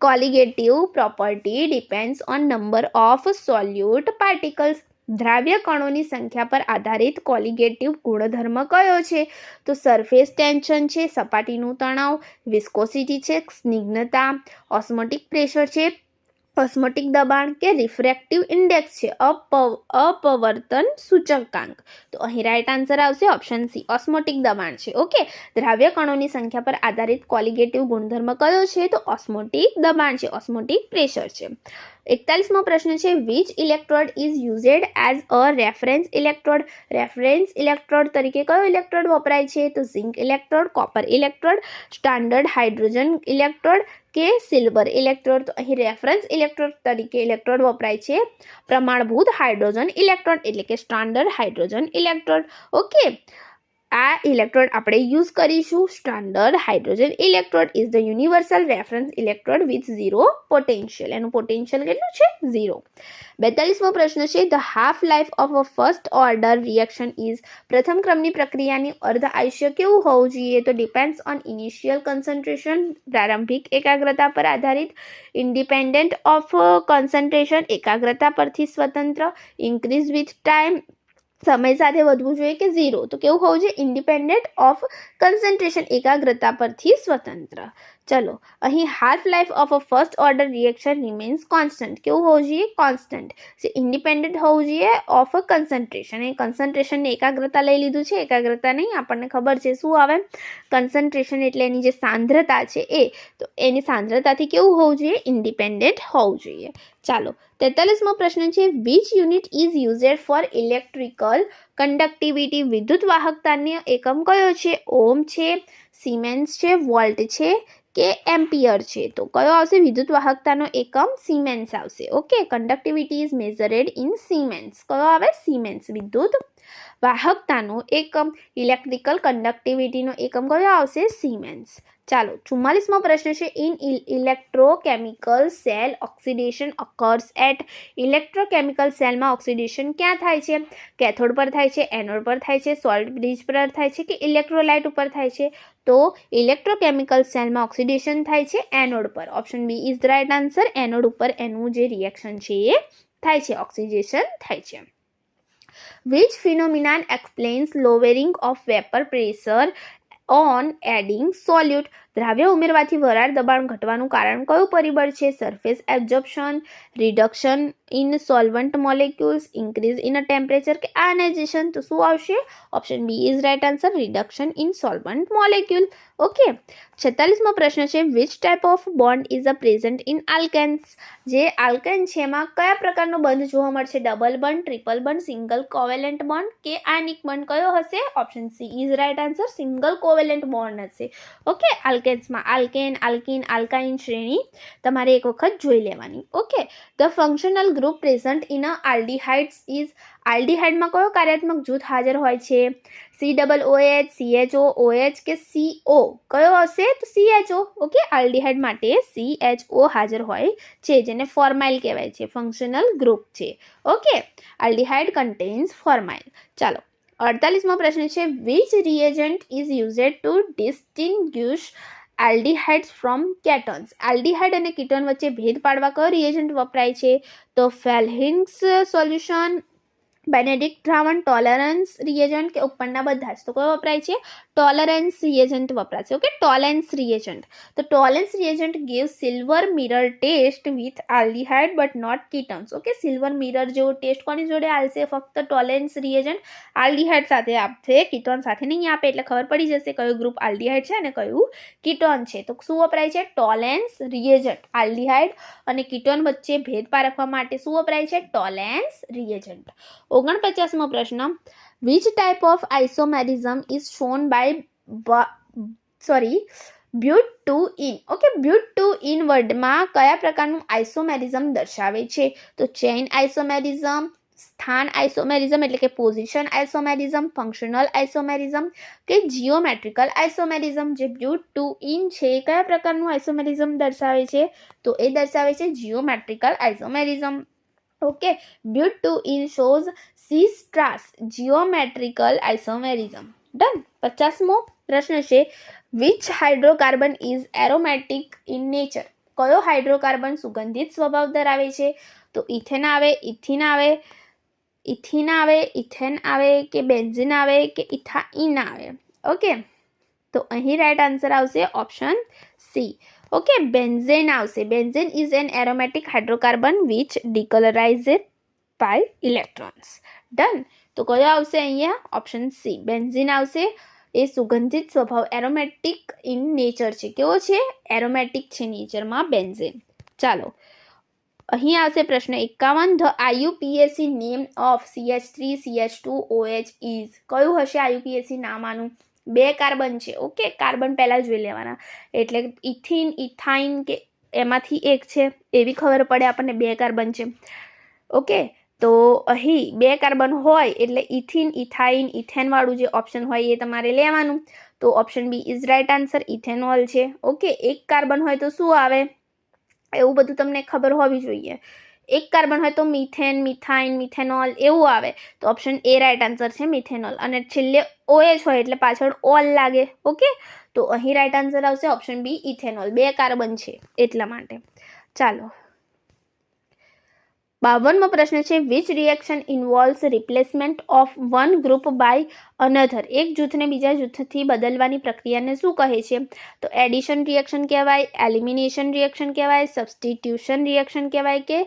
colligative property depends on number of solute particles? દ્રાવ્ય કણોની સંખ્યા પર આધારિત કોલિગેટિવ ગુણધર્મ કયો છે? તો સરફેસ ટેન્શન છે, સપાટીનું તણાવ, વિસ્કોસિટી છે, સ્નિગ્ધતા, ઓસ્મોટિક પ્રેશર છે, ઓસ્મોટિક દબાણ કે રિફ્રેક્ટિવ ઇન્ડેક્સ છે, અપવર્તન સૂચકાંક. તો અહીં રાઈટ આન્સર આવશે ઓપ્શન સી, ઓસ્મોટિક દબાણ છે. ઓકે, દ્રાવ્ય કણોની સંખ્યા પર આધારિત કોલિગેટિવ ગુણધર્મ કયો છે? તો ઓસ્મોટિક દબાણ છે, ઓસ્મોટિક પ્રેશર છે. 41મો પ્રશ્ન છે, which electrode is used as a reference electrode? Reference electrode તરીકે કયો ઇલેક્ટ્રોડ વપરાય છે? તો zinc electrode, copper electrode, standard hydrogen electrode કે સિલ્વર ઇલેક્ટ્રોડ? તો અહીં રેફરન્સ ઇલેક્ટ્રોડ તરીકે ઇલેક્ટ્રોડ વપરાય છે પ્રમાણભૂત હાઇડ્રોજન ઇલેક્ટ્રોડ એટલે કે સ્ટાન્ડર્ડ હાઇડ્રોજન ઇલેક્ટ્રોડ. ઓકે, આ ઇલેક્ટ્રોડ આપણે યુઝ કરીશું. Standard hydrogen electrode is the universal reference electrode with zero potential. એનું પોટેન્શિયલ કેટલું છે? 0. 42મો પ્રશ્ન છે, the half life of a first order reaction is? પ્રથમ ક્રમની પ્રક્રિયાની અર્ધ આયુષ્ય કેવું હોવું જોઈએ? તો ડિપેન્ડ્સ ઓન ઇનિશિયલ કન્સન્ટ્રેશન, પ્રારંભિક એકાગ્રતા પર આધારિત, ઇન્ડિપેન્ડન્ટ ઓફ કન્સન્ટ્રેશન, એકાગ્રતા પરથી સ્વતંત્ર, ઇન્ક્રીઝ વિથ ટાઈમ, સમય સાથે વધવું જોઈએ કે 0? તો કેવું હોવું જોઈએ? ઇન્ડિપેન્ડન્ટ ઓફ કન્સન્ટ્રેશન, એકાગ્રતા પરથી સ્વતંત્ર. ચલો, અહીં half life of a first order reaction remains constant. કેવું હોવું જોઈએ? કોન્સ્ટન્ટ. જે ઇન્ડિપેન્ડન્ટ હોવું જોઈએ ઓફ કન્સન્ટ્રેશન. એ કન્સન્ટ્રેશનને એકાગ્રતા લઈ લીધું છે, એકાગ્રતા નહીં, આપણને ખબર છે શું આવે કન્સન્ટ્રેશન એટલે એની જે સાંદ્રતા છે એ. તો એની સાંદ્રતાથી કેવું હોવું જોઈએ? ઇન્ડિપેન્ડન્ટ હોવું જોઈએ. ચાલો, 43મો પ્રશ્ન છે, which unit is used four electrical conductivity? વિદ્યુત વાહકતાનો એકમ કયો છે? ઓમ છે, સિમેન્સ છે, વોલ્ટ છે કે એમ્પિયર છે? તો કયો આવશે વિદ્યુત વાહકતાનો એકમ? સિમેન્સ આવશે. Okay, conductivity is measured in siemens. કયો આવે? સિમેન્સ. વિદ્યુત વાહકતાનો એકમ, ઇલેક્ટ્રિકલ કન્ડક્ટિવિટીનો એકમ કયો આવશે? સિમેન્સ. ચાલો, 44મો પ્રશ્ન છે, in electrochemical cell oxidation occurs at? Electrochemical સેલમાં ઓક્સિડેશન ક્યાં થાય છે? કેથોડ પર થાય છે, એનોડ પર થાય છે, સોલ્ટ બ્રિજ પર થાય છે કે ઇલેક્ટ્રોલાઇટ ઉપર થાય છે? તો ઇલેક્ટ્રોકેમિકલ સેલમાં ઓક્સિડેશન થાય છે એનોડ પર. Option B is the right answer. Anode ઉપર એનું જે રિએક્શન છે એ થાય છે, ઓક્સિડેશન થાય છે. Which phenomenon explains lowering of vapor pressure on adding solute? દ્રાવ્ય ઉમેરવાથી વરાળ દબાણ ઘટવાનું કારણ કયું પરિબળ છે? Surface absorption, reduction in solvent molecules, increase in temperature કે આયનાઇઝેશન? તો શું આવશે? Option B is right answer, reduction in solvent molecule. Okay, 46મો પ્રશ્ન છે, which type of bond is a present in alkanes? જે આલ્કેન છે એમાં કયા પ્રકારનો બંધ જોવા મળશે? ડબલ બંધ, ટ્રિપલ બંધ, સિંગલ કોવેલેન્ટ બોન્ડ કે આયનિક બંધ? કયો હશે? Option C is right answer, single covalent bond હશે. ઓકે, આલ્કેન્સમાં આલ્કેન, આલ્કીન, આલ્કાઇન શ્રેણી તમારે એક વખત જોઈ લેવાની. Okay, the functional group present in a aldehydes is? આલ્ડીહાઇડમાં કયો કાર્યાત્મક જૂથ હાજર હોય છે? COOH, CHO, OH કે CO? કયો હશે? તો CHO. ઓકે, આલ્ડીહાઇડ માટે CHO હાજર હોય છે, જેને ફોર્માઇલ કહેવાય છે, ફંક્શનલ ગ્રુપ છે. Okay, aldehyde contains formyl. ચાલો, 48મો પ્રશ્ન છે, which reagent is used to distinguish aldehydes from ketones? Aldehyde અને કીટોન વચ્ચે ભેદ પાડવા કયો રિએજન્ટ વપરાય છે? તો ફેલ્હિન્સ સોલ્યુશન, બેનેડિક્ટ દ્રાવણ, ટોલરન્સ રિએજન્ટ કે ઉપરના બધા જ? તો કયો વપરાય છે? ટોલરન્સ રિએજન્ટ વપરાશે. Okay, Tollens reagent. તો Tollens reagent give silver mirror test with aldehyde but not ketones. Okay, silver mirror જેવો ટેસ્ટ કોની જોડે આવશે? ફક્ત ટોલેન્સ રિએજન્ટ આલ્ડીહાઇડ સાથે આપશે, કીટોન સાથે નહીં આપે. એટલે ખબર પડી જશે કયું ગ્રુપ આલ્ડીહાઇડ છે અને કયું કીટોન છે. તો શું વપરાય છે? Tollens reagent. આલ્ડીહાઇડ અને કીટોન વચ્ચે ભેદ પારખવા માટે શું વપરાય છે? Tollens reagent. 49મો પ્રશ્ન, which type of isomerism is shown by butene? Okay, butene વર્ડમાં કયા પ્રકારનું આઇસોમેરિઝમ દર્શાવે છે? તો ચેઇન આઇસોમેરિઝમ, સ્થાન આઇસોમેરિઝમ એટલે કે પોઝિશન આઇસોમેરિઝમ, ફંક્શનલ આઇસોમેરિઝમ કે જીઓમેટ્રિકલ આઇસોમેરિઝમ. જે બ્યુટુઇન છે કયા પ્રકારનું આઇસોમેરિઝમ દર્શાવે છે? તો એ દર્શાવે છે geometrical isomerism. Okay, butene shows C-stars geometrical isomerism. Done. 50મો પ્રશ્ન છે, which hydrocarbon is aromatic in nature? કયો હાઇડ્રોકાર્બન સુગંધિત સ્વભાવ ધરાવે છે? તો ઇથેન આવે, ઇથિન આવે, ઇથેન આવે કે બેન્ઝીન આવે કે ઇથાઇન આવે? ઓકે, તો અહીં રાઈટ આન્સર આવશે ઓપ્શન સી. ઓકે, બેન્ઝેન આવશે. Benzene is an aromatic hydrocarbon which delocalized by electrons. Done. તો કયો આવશે અહીંયા? ઓપ્શન સી, બેન્ઝીન આવશે. એ સુગંધિત સ્વભાવ, એરોમેટિક ઇન નેચર છે. કેવો છે? એરોમેટિક છે નેચરમાં બેન્ઝેન. ચાલો, અહીં આવશે પ્રશ્ન 51. The IUPAC name of CH3 CH2OH is. કયું હશે IUPAC નામ આનું? 2 કાર્બન છે. ઓકે, કાર્બન પહેલાં જોઈ લેવાના, એટલે ઇથિન, ઇથાઇન કે એમાંથી એક છે એવી ખબર પડે આપણને. 2 કાર્બન છે. ઓકે, તો અહીં 2 કાર્બન હોય એટલે ઇથિન, ઇથાઇન, ઇથેનવાળું જે ઓપ્શન હોય એ તમારે લેવાનું. તો option B is right answer, ethanol છે. ઓકે, 1 કાર્બન હોય તો શું આવે? એવું બધું તમને ખબર હોવી જોઈએ. 1 કાર્બન હોય તો મિથેન, મિથાઇન, મિથેનોલ એવું આવે. તો ઓપ્શન એ રાઇટ આન્સર છે, મિથેનોલ. અને છેલ્લે OH હોય એટલે પાછળ ઓલ લાગે. ઓકે, તો અહીં રાઇટ આન્સર આવશે ઓપ્શન બી, ઇથેનોલ. 2 કાર્બન છે એટલા માટે. ચાલો, 52મો પ્રશ્ન છે, which reaction involves replacement of one group by another? એક જૂથને બીજા જૂથથી બદલવાની પ્રક્રિયાને શું કહે છે? તો એડિશન રિએક્શન કહેવાય, એલિમિનેશન રિએક્શન કહેવાય, સબસ્ટિટ્યુશન રિએક્શન કહેવાય કે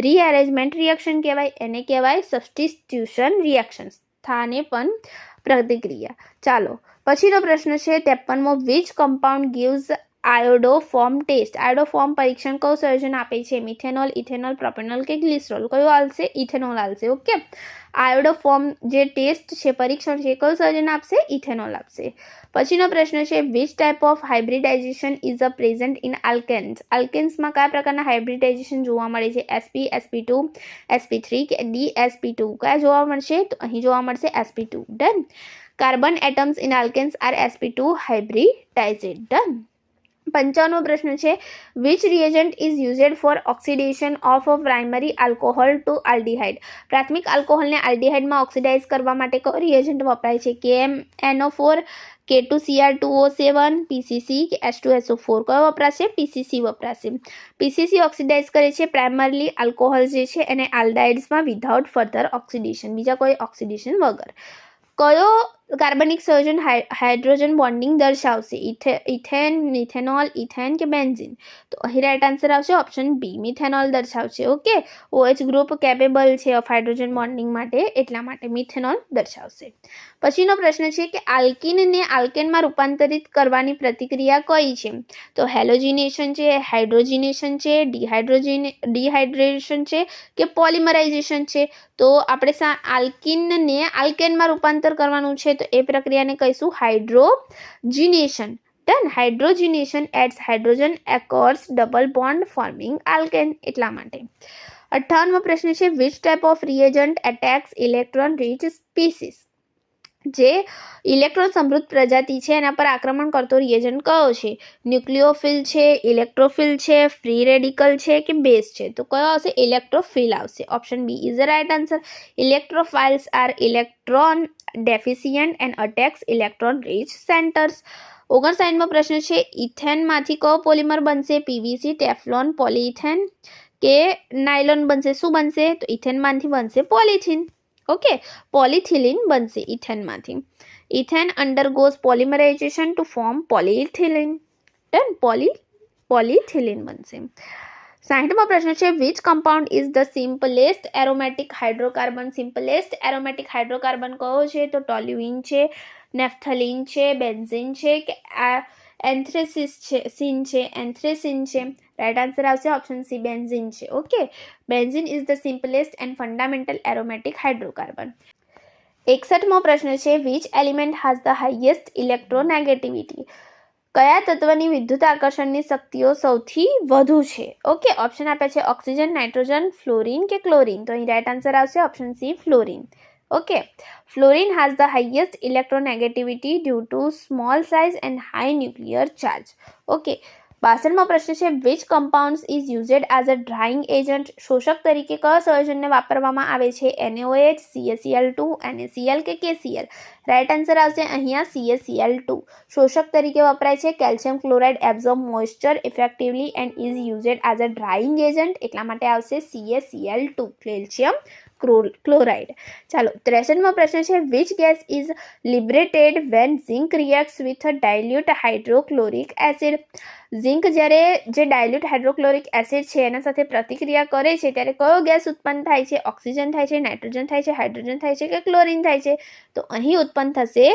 રીએરેન્જમેન્ટ રિએક્શન કહેવાય? એને કહેવાય સબસ્ટિટ્યુશન રિએક્શન. સ્થાને પણ પ્રતિક્રિયા. ચાલો, પછીનો પ્રશ્ન છે 53મો, વિચ કમ્પાઉન્ડ ગિવ્સ આયોડોફોર્મ ટેસ્ટ? આયોડોફોર્મ પરીક્ષણ કયું સંયોજન આપે છે? મિથેનોલ, ઇથેનોલ, પ્રોપેનોલ કે ગ્લિસરોલ? કયું આવશે? ઇથેનોલ આવશે. ઓકે, આયોડોફોર્મ જે ટેસ્ટ છે, પરીક્ષણ છે, કયું સંયોજન આપશે? ઇથેનોલ આપશે. પછીનો પ્રશ્ન છે, which type of hybridization is a present in alkenes? આલ્કેન્સમાં કયા પ્રકારના હાઇબ્રિડાઇઝેશન જોવા મળે છે? sp, sp2, sp3 કે dsp2? કયા જોવા મળશે? તો અહીં જોવા મળશે sp2. Done. Carbon atoms in alkenes are sp2 hybridized. Done. 55મો પ્રશ્ન છે, which reagent is used for oxidation of a primary alcohol to aldehyde? પ્રાથમિક આલ્કોહોલને આલ્ડીહાઇડમાં ઓક્સિડાઇઝ કરવા માટે કયો રિએજન્ટ વપરાય છે? KMNO4, K2Cr2O7, PCC કે H2SO4? કયો વપરાશે? PCC વપરાશે. PCC ઓક્સિડાઇઝ કરે છે પ્રાઇમરી આલ્કોહોલ જે છે એને આલ્ડાઇડ્સમાં વિધાઉટ ફર્ધર ઓક્સિડેશન, બીજા કોઈ ઓક્સિડેશન વગર. કયો કાર્બનિક સંયોજન હાઇડ્રોજન બોન્ડિંગ દર્શાવશે? ઇથેન, મિથેનોલ, ઇથેન કે બેન્ઝીન? તો અહીં રાઇટ આન્સર આવશે ઓપ્શન બી, મિથેનોલ દર્શાવશે. ઓકે, OH ગ્રુપ કેપેબલ છે ઓફ હાઇડ્રોજન બોન્ડિંગ માટે, એટલા માટે મિથેનોલ દર્શાવશે. પછીનો પ્રશ્ન છે કે આલ્કીનને આલ્કેનમાં રૂપાંતરિત કરવાની પ્રતિક્રિયા કઈ છે? તો હેલોજિનેશન છે, હાઇડ્રોજિનેશન છે, ડિહાઇડ્રેશન છે કે પોલિમરાઇઝેશન છે? તો આપણે આલ્કીનને આલ્કેનમાં રૂપાંતર કરવાનું છે તો એ પ્રક્રિયાને કહીશું hydrogenation. Done. Hydrogenation adds hydrogen across double bond forming alkane, એટલા માટે. 58મો પ્રશ્ન છે, which type of reagent attacks electron rich species? જે ઇલેક્ટ્રોન સમૃદ્ધ પ્રજાતિ છે એના પર આક્રમણ કરતો રિએજન્ટ કયો છે? ન્યુક્લિયોફિલ છે, ઇલેક્ટ્રોફિલ છે, ફ્રી રેડિકલ છે કે બેઝ છે? તો કયો આવશે? ઇલેક્ટ્રોફિલ આવશે. Option B is the right answer. Electrophiles are electron deficient and attacks electron rich centres. 59મો પ્રશ્ન છે, ઇથેનમાંથી કયો પોલિમર બનશે? PVC, ટેફલોન, પોલીઇથેન કે નાયલોન બનશે? શું બનશે? તો ઇથેનમાંથી બનશે પોલિથીન. ઓકે, પોલિથિલિન બનશે ઇથેનમાંથી. Ethene undergoes polymerization to form polyethylene. Done, polyethylene બનશે. 60મો પ્રશ્ન છે which compound is the simplest aromatic hydrocarbon. Simplest aromatic hydrocarbon કયો છે? તો ટોલ્યુઇન છે, નેફ્થલિન છે, બેન્ઝીન છે કે એન્થ્રેસિન છે. રાઈટ આન્સર આવશે ઓપ્શન સી, બેન્ઝીન છે. Okay, benzene is the simplest and fundamental aromatic hydrocarbon. 61મો પ્રશ્ન છે which element has the highest electronegativity. કયા તત્વની વિદ્યુત આકર્ષણની શક્તિઓ સૌથી વધુ છે? ઓકે, ઓપ્શન આપ્યા છે ઓક્સિજન, નાઇટ્રોજન, ફ્લોરિન કે ક્લોરિન. તો અહીં રાઈટ આન્સર આવશે option C, fluorine. Okay, fluorine has the highest electronegativity due to small size and high nuclear charge. Okay, 62મો પ્રશ્ન છે which compounds is used as a drying agent. શોષક તરીકે કયા સંયોજનને વાપરવામાં આવે છે? NaOH, CaCl2, NaCl કે KCl. રાઈટ આન્સર આવશે અહીંયા CaCl2. શોષક તરીકે વપરાય છે. Calcium chloride absorb moisture effectively and is used as a drawing agent. એટલા માટે આવશે CaCl2, કેલ્શિયમ ક્લોરાઇડ. ચાલો, 63મો પ્રશ્ન છે which gas is liberated when zinc reacts with dilute hydrochloric acid. Zinc જ્યારે જે ડાયલ્યુટ હાઇડ્રોક્લોરિક એસિડ છે એના સાથે પ્રતિક્રિયા કરે છે ત્યારે કયો ગેસ ઉત્પન્ન થાય છે? ઓક્સિજન થાય છે, નાઇટ્રોજન થાય છે, હાઇડ્રોજન થાય છે કે ક્લોરિન થાય છે? તો અહીં ઉત્પન્ન થશે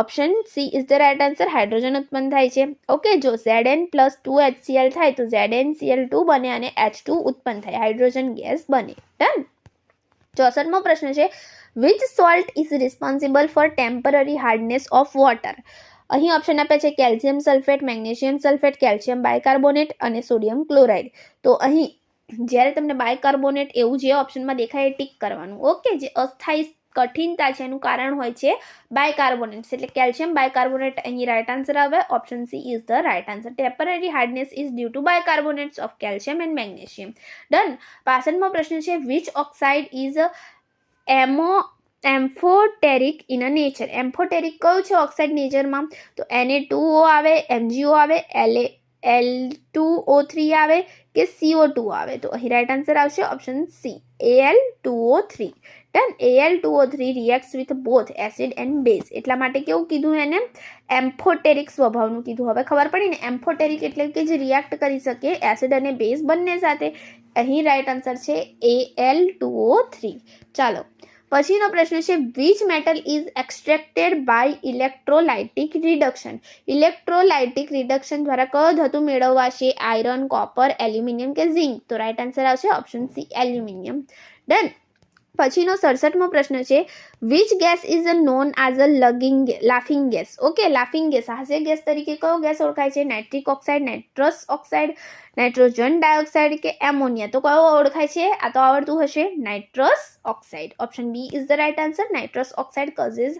option C is the right answer, hydrogen ઉત્પન્ન થાય છે. ઓકે, જો Zn+2HCl થાય તો ZnCl2 બને અને H2 ઉત્પન્ન થાય, હાઇડ્રોજન ગેસ બને. ડન. 64મો પ્રશ્ન છે which salt is responsible four temporary hardness of water. અહીં ઓપ્શન આપ્યા છે calcium sulphate, magnesium sulphate, calcium bicarbonate અને સોડિયમ ક્લોરાઇડ. તો અહીં જ્યારે તમને બાયકાર્બોનેટ એવું જે ઓપ્શનમાં દેખાય એ ટીક કરવાનું. ઓકે, જે અસ્થાયી કઠિનતા છે એનું કારણ હોય છે બાયકાર્બોનેટ્સ, એટલે કેલ્શિયમ બાયકાર્બોનેટ અહીં રાઇટ આન્સર આવે. Option C is the right answer. Temporary hardness is due to bicarbonates of calcium and magnesium. Done. 65મો પ્રશ્ન છે which oxide is amphoteric in a nature. Amphoteric કયું છે ઓક્સાઇડ નેચરમાં? તો Na2O આવે, MgO આવે, Al2O3 આવે કે CO2 આવે? તો અહીં રાઇટ આન્સર આવશે option C, Al2O3. Done. Al2O3 reacts with both acid and base. એટલા માટે કેવું કીધું એને? એમ્ફોટેરિક સ્વભાવનું કીધું. હવે ખબર પડી ને, એમ્ફોટેરિક એટલે કે જે રિએક્ટ કરી શકે એસિડ અને બેઝ બંને સાથે. અહીં રાઇટ આન્સર છે Al2O3. ચાલો, પછીનો પ્રશ્ન છે which metal is extracted by electrolytic reduction. Electrolytic reduction દ્વારા કયો ધાતુ મેળવવાશે? આયરન, કોપર, એલ્યુમિનિયમ કે ઝિંક? તો રાઇટ આન્સર આવશે ઓપ્શન સી, એલ્યુમિનિયમ. ડન. પછીનો 67મો પ્રશ્ન છે which gas is known as a laughing gas. Okay, laughing gas, હાસ્ય ગેસ તરીકે કયો ગેસ ઓળખાય છે? Nitric oxide, nitrous oxide, nitrogen dioxide કે એમોનિયા? તો કયો ઓળખાય છે? આ તો આવડતું હશે, nitrous oxide. Option B is the right answer. Nitrous oxide causes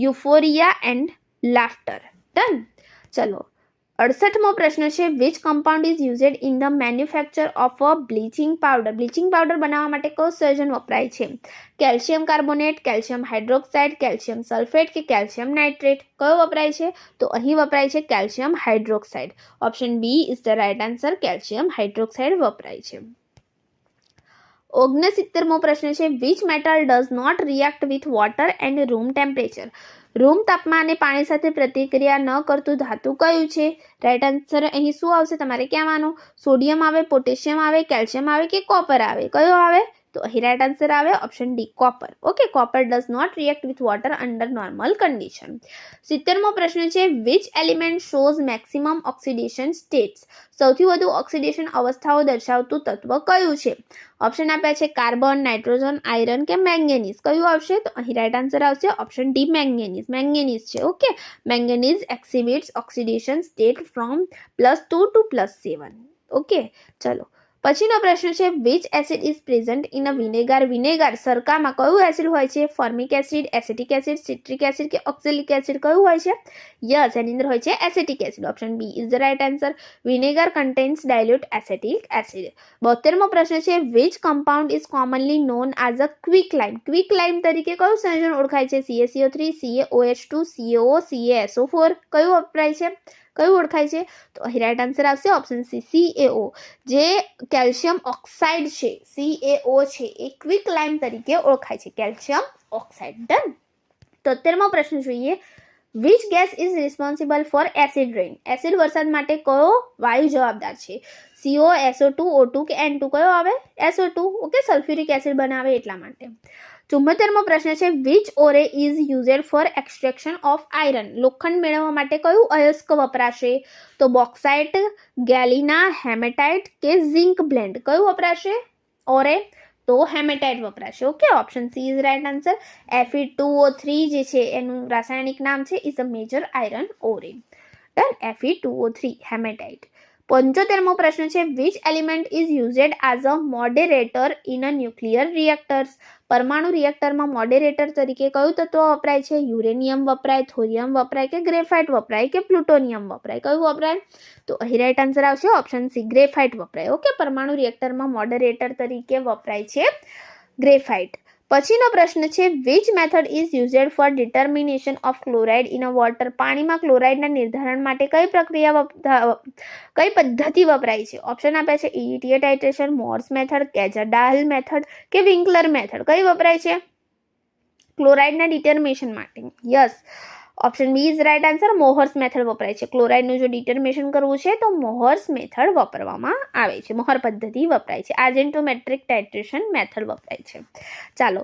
euphoria and laughter. Done. ચલો, 68મો પ્રશ્ન છે which compound is used in the manufacture of a bleaching powder. Bleaching powder બનાવવા માટે કયું સંયોજન વપરાય છે? Calcium carbonate, calcium hydroxide, calcium sulphate કે કેલ્શિયમ નાઇટ્રેટ? કયો વપરાય છે? તો અહીં વપરાય છે calcium hydroxide. Option B is the right answer, calcium hydroxide વપરાય છે. 69મો પ્રશ્ન છે which metal does not react with water and room temperature. Room તાપમાને પાણી સાથે પ્રતિક્રિયા ન કરતું ધાતુ કયું છે? રાઇટ આન્સર અહીં શું આવશે તમારે કહેવાનું? સોડિયમ આવે, પોટેશિયમ આવે, કેલ્શિયમ આવે કે કોપર આવે? કયો આવે? તો અહીં રાઇટ આન્સર આવે option D, copper. Okay, copper does not react with water under normal condition. 70મો પ્રશ્ન છે which element shows maximum oxidation states. સૌથી વધુ ઓક્સિડેશન અવસ્થાઓ દર્શાવતું તત્વ કયું છે? ઓપ્શન આપ્યા છે કાર્બન, નાઇટ્રોજન, આયરન કે મેંગેનીઝ? કયું આવશે? તો અહીં રાઇટ આન્સર આવશે ઓપ્શન ડી, મેંગેનીઝ. મેંગેનીઝ છે. Okay, manganese exhibits oxidation state from +2 to +7. Okay, ચલો, પછીનો પ્રશ્ન છે which acid is present in a vinegar. Vinegar સરકામાં કયું એસિડ હોય છે? Formic acid, acetic acid, citric acid કે ઓક્ઝેલિક એસિડ? કયું હોય છે? યસ, એની અંદર હોય છે acetic acid. Option B is the right answer. Vinegar contains dilute acetic acid. 72મો પ્રશ્ન છે which compound is commonly known as a quick lime. Quick lime તરીકે કયું સંયોજન ઓળખાય છે? CaCO3, CaOH2, CaO, CaSO4? કયું વપરાય છે? કયું ઓળખાય છે? તો અહીં રાઈટ આન્સર આવશે ઓપ્શન સી CaO. જે કેલ્શિયમ ઓક્સાઇડ છે CaO છે એ ક્વિક લાઇમ તરીકે ઓળખાય છે, કેલ્શિયમ ઓક્સાઇડ. ડન. 73મો પ્રશ્ન જોઈએ. Which gas is responsible four acid rain? Acid વરસાદ માટે કયો વાયુ જવાબદાર છે? CO, SO2, O2 કે N2? કયો આવે? SO2. ઓકે, સલ્ફ્યુરિક એસિડ બનાવે એટલા માટે. 74મો પ્રશ્ન છે. Which ore is used for extraction of iron? લોખંડ મેળવવા માટે કયું અયસ્ક વપરાશે? તો બોક્સાઇટ, ગેલિના, હેમેટાઇટ કે ઝિંક બ્લેન્ડ? કયું વપરાશે ઓરે? તો હેમેટાઇટ વપરાશે. Okay, option C is right answer. Fe2O3 જે છે એનું રાસાયણિક નામ છે is a major iron ore. Done. Fe2O3 hematite. 75મો પ્રશ્ન છે. Which element is used as a moderator in a nuclear reactors? પરમાણુ રિએક્ટરમાં મોડેરેટર તરીકે કયું તત્વ વપરાય છે? યુરેનિયમ વપરાય, થોરિયમ વપરાય કે ગ્રેફાઇટ વપરાય કે પ્લુટોનિયમ વપરાય? કયું વપરાય? તો અહીં રાઈટ આન્સર આવશે ઓપ્શન સી ગ્રેફાઇટ વપરાય. ઓકે, પરમાણુ રિએક્ટરમાં મોડરેટર તરીકે વપરાય છે ગ્રેફાઇટ. પછીનો પ્રશ્ન છે. Which method is used for determination of chloride in a water? પાણીમાં ક્લોરાઇડના નિર્ધારણ માટે કઈ પદ્ધતિ વપરાય છે? ઓપ્શન આપ્યા છે EDTA titration, Mohr's method, Kjeldahl method કે વિન્કલર મેથડ? કઈ વપરાય છે ક્લોરાઇડના ડિટર્મિનેશન માટે? Yes, option B is right answer. Mohr's method વપરાય છે. ક્લોરાઇડનું જો ડિટર્મિનેશન કરવું છે તો મોહર્સ મેથડ વાપરવામાં આવે છે, મોહર પદ્ધતિ વપરાય છે. આર્જેન્ટોમેટ્રિક ટાઇટ્રેશન મેથડ વપરાય છે. ચાલો,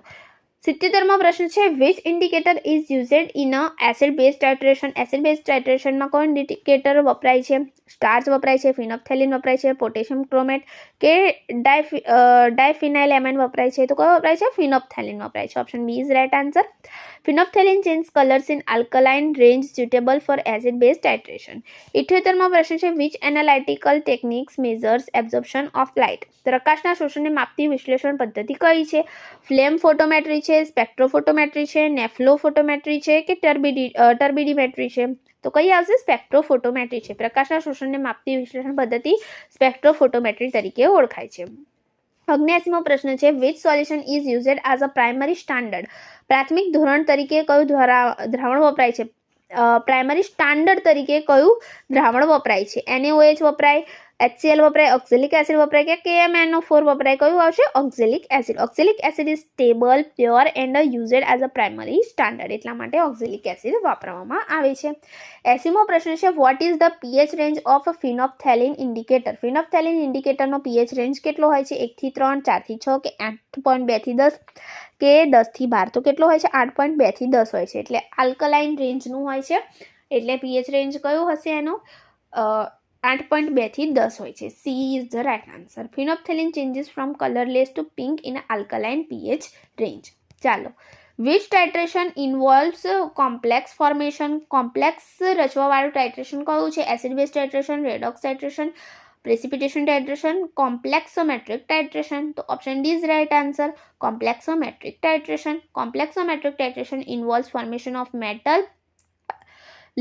77મો પ્રશ્ન છે. Which indicator is used in a acid base titration? Acid base ટાઇટ્રેશનમાં કયો ઇન્ડિકેટર વપરાય છે? સ્ટાર્ચ વપરાય છે, ફિનોપ્થેલિન વપરાય છે, પોટેશિયમ ક્રોમેટ કે ડાયફિનાઇલેમાઇન વપરાય છે? તો કયો વપરાય છે? ફિનોપ્થેલિન વપરાય છે. Option B is right answer. Phenolphthalein change colours in alkaline range suitable for acid base titration. 78મો પ્રશ્ન છે. Which analytical techniques measures absorption of light? પ્રકાશના શોષણને માપતી વિશ્લેષણ પદ્ધતિ કઈ છે? ફ્લેમ ફોટોમેટ્રી છે, સ્પેક્ટ્રોફોટોમેટ્રી છે, નેફ્લો ફોટોમેટ્રી છે કે ટર્બિડીમેટ્રી છે? તો કઈ આવશે? સ્પેક્ટ્રોફોટોમેટ્રી છે. પ્રકાશના શોષણને માપતી વિશ્લેષણ પદ્ધતિ સ્પેક્ટ્રોફોટોમેટ્રી તરીકે ઓળખાય છે. 79મો પ્રશ્ન છે. Which solution is used as a primary standard? પ્રાથમિક ધોરણ તરીકે કયું દ્રાવણ વપરાય છે? પ્રાઇમરી સ્ટાન્ડર્ડ તરીકે કયું દ્રાવણ વપરાય છે? NaOH વપરાય, HCl વપરાય, ઓક્ઝેલિક એસિડ વપરાય કે KMnO4 વપરાય? કયું આવશે? Oxalic acid. Oxalic acid is stable, pure and used as a primary standard. એટલા માટે ઓક્ઝેલિક એસિડ વાપરવામાં આવે છે. 80મો પ્રશ્ન છે. What is the pH range of phenolphthalein indicator? Phenolphthalein ઇન્ડિકેટરનો pH રેન્જ કેટલો હોય છે? 1 થી 3, 4 થી 6 કે 8.2 થી 10 કે 10 થી 12? તો કેટલો હોય છે? 8.2 થી 10 હોય છે. એટલે આલ્કલાઇન રેન્જનું હોય છે, એટલે pH રેન્જ કયું હશે એનો? 8.2 થી 10 હોય છે. C is the right answer. Phenolphthalein changes from colourless to pink in alkaline pH range. ચાલો, which titration involves complex formation? Complex રચવાવાળું ટાઇટ્રેશન કયું છે? Acid base titration, redox titration, precipitation titration, complexometric titration? તો option D is right answer. Complexometric titration. Complexometric titration involves formation of metal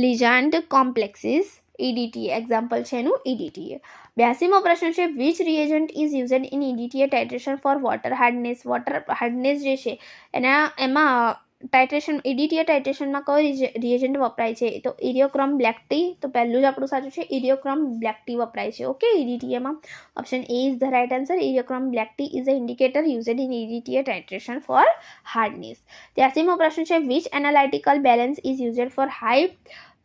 ligand complexes. EDTA example છે એનું EDTA. 82મો પ્રશ્ન છે. Which reagent is used in EDTA titration four water hardness? Water hardness જે છે એમાં titration EDTA ટાઇટ્રેશનમાં કયો reagent વપરાય છે? તો ઇરિયોક્રોમ બ્લેક ટી. તો પહેલું જ આપણું સાચું છે, ઇરિયોક્રોમ બ્લેક ટી વપરાય છે. ઓકે, EDTA માં option A is the right answer. Eriochrome black T is a indicator used in EDTA titration for hardness. 83મો પ્રશ્ન છે. Which analytical balance is used for high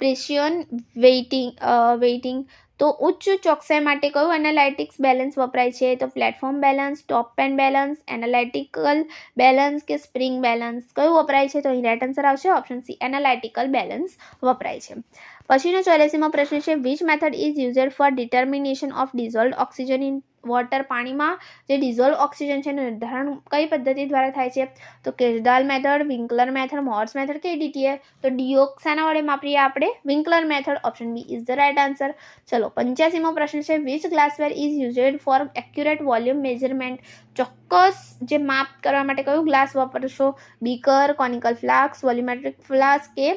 precision weighing? તો ઉચ્ચ ચોકસાઈ માટે કયું એનાલિટિક્સ બેલેન્સ વપરાય છે? તો platform balance, top pan balance, analytical balance કે સ્પ્રિંગ બેલેન્સ? કયું વપરાય છે? તો અહીં રાઈટ આન્સર આવશે ઓપ્શન સી, એનાલિટિકલ બેલેન્સ વપરાય છે. પછીનો 84મો પ્રશ્ન છે. Which method is used for determination of dissolved oxygen in water? પાણીમાં જે ડિઝોલ્વ ઓક્સિજન છે એનું નિર્ધારણ કઈ પદ્ધતિ દ્વારા થાય છે? તો Kjeldahl method, Winkler method, Mohr's method કે EDTA? તો ડિઓક્સાના વડે માપીએ આપણે, Winkler method. Option B is the right answer. ચલો, 85મો પ્રશ્ન છે. Which glassware is used for accurate volume measurement? ચોક્કસ જે માપ કરવા માટે કયું ગ્લાસ વાપરશો? Beaker, conical flask, volumetric flask કે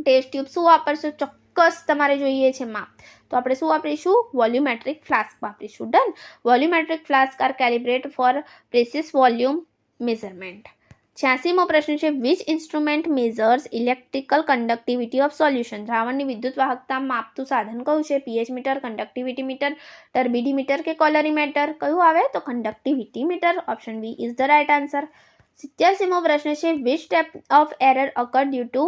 ટેસ્ટ ટ્યુબ? શું વાપરશો? ચોક્કસ તમારે જોઈએ છે માપ, તો આપણે શું વાપરીશું? વોલ્યુમેટ્રિક ફ્લાસ્ક વાપરીશું. Done. Volumetric flask are calibrate for precise volume measurement. 86મો પ્રશ્ન છે which instrument measures electrical conductivity of solution. દ્રાવણની વિદ્યુત વાહકતા માપતું સાધન કયું છે? PH meter, conductivity meter, turbidity meter કે કોલરીમીટર? કયું આવે તો conductivity meter. Option B is the right answer. 87મો પ્રશ્ન છે which type of error occur due to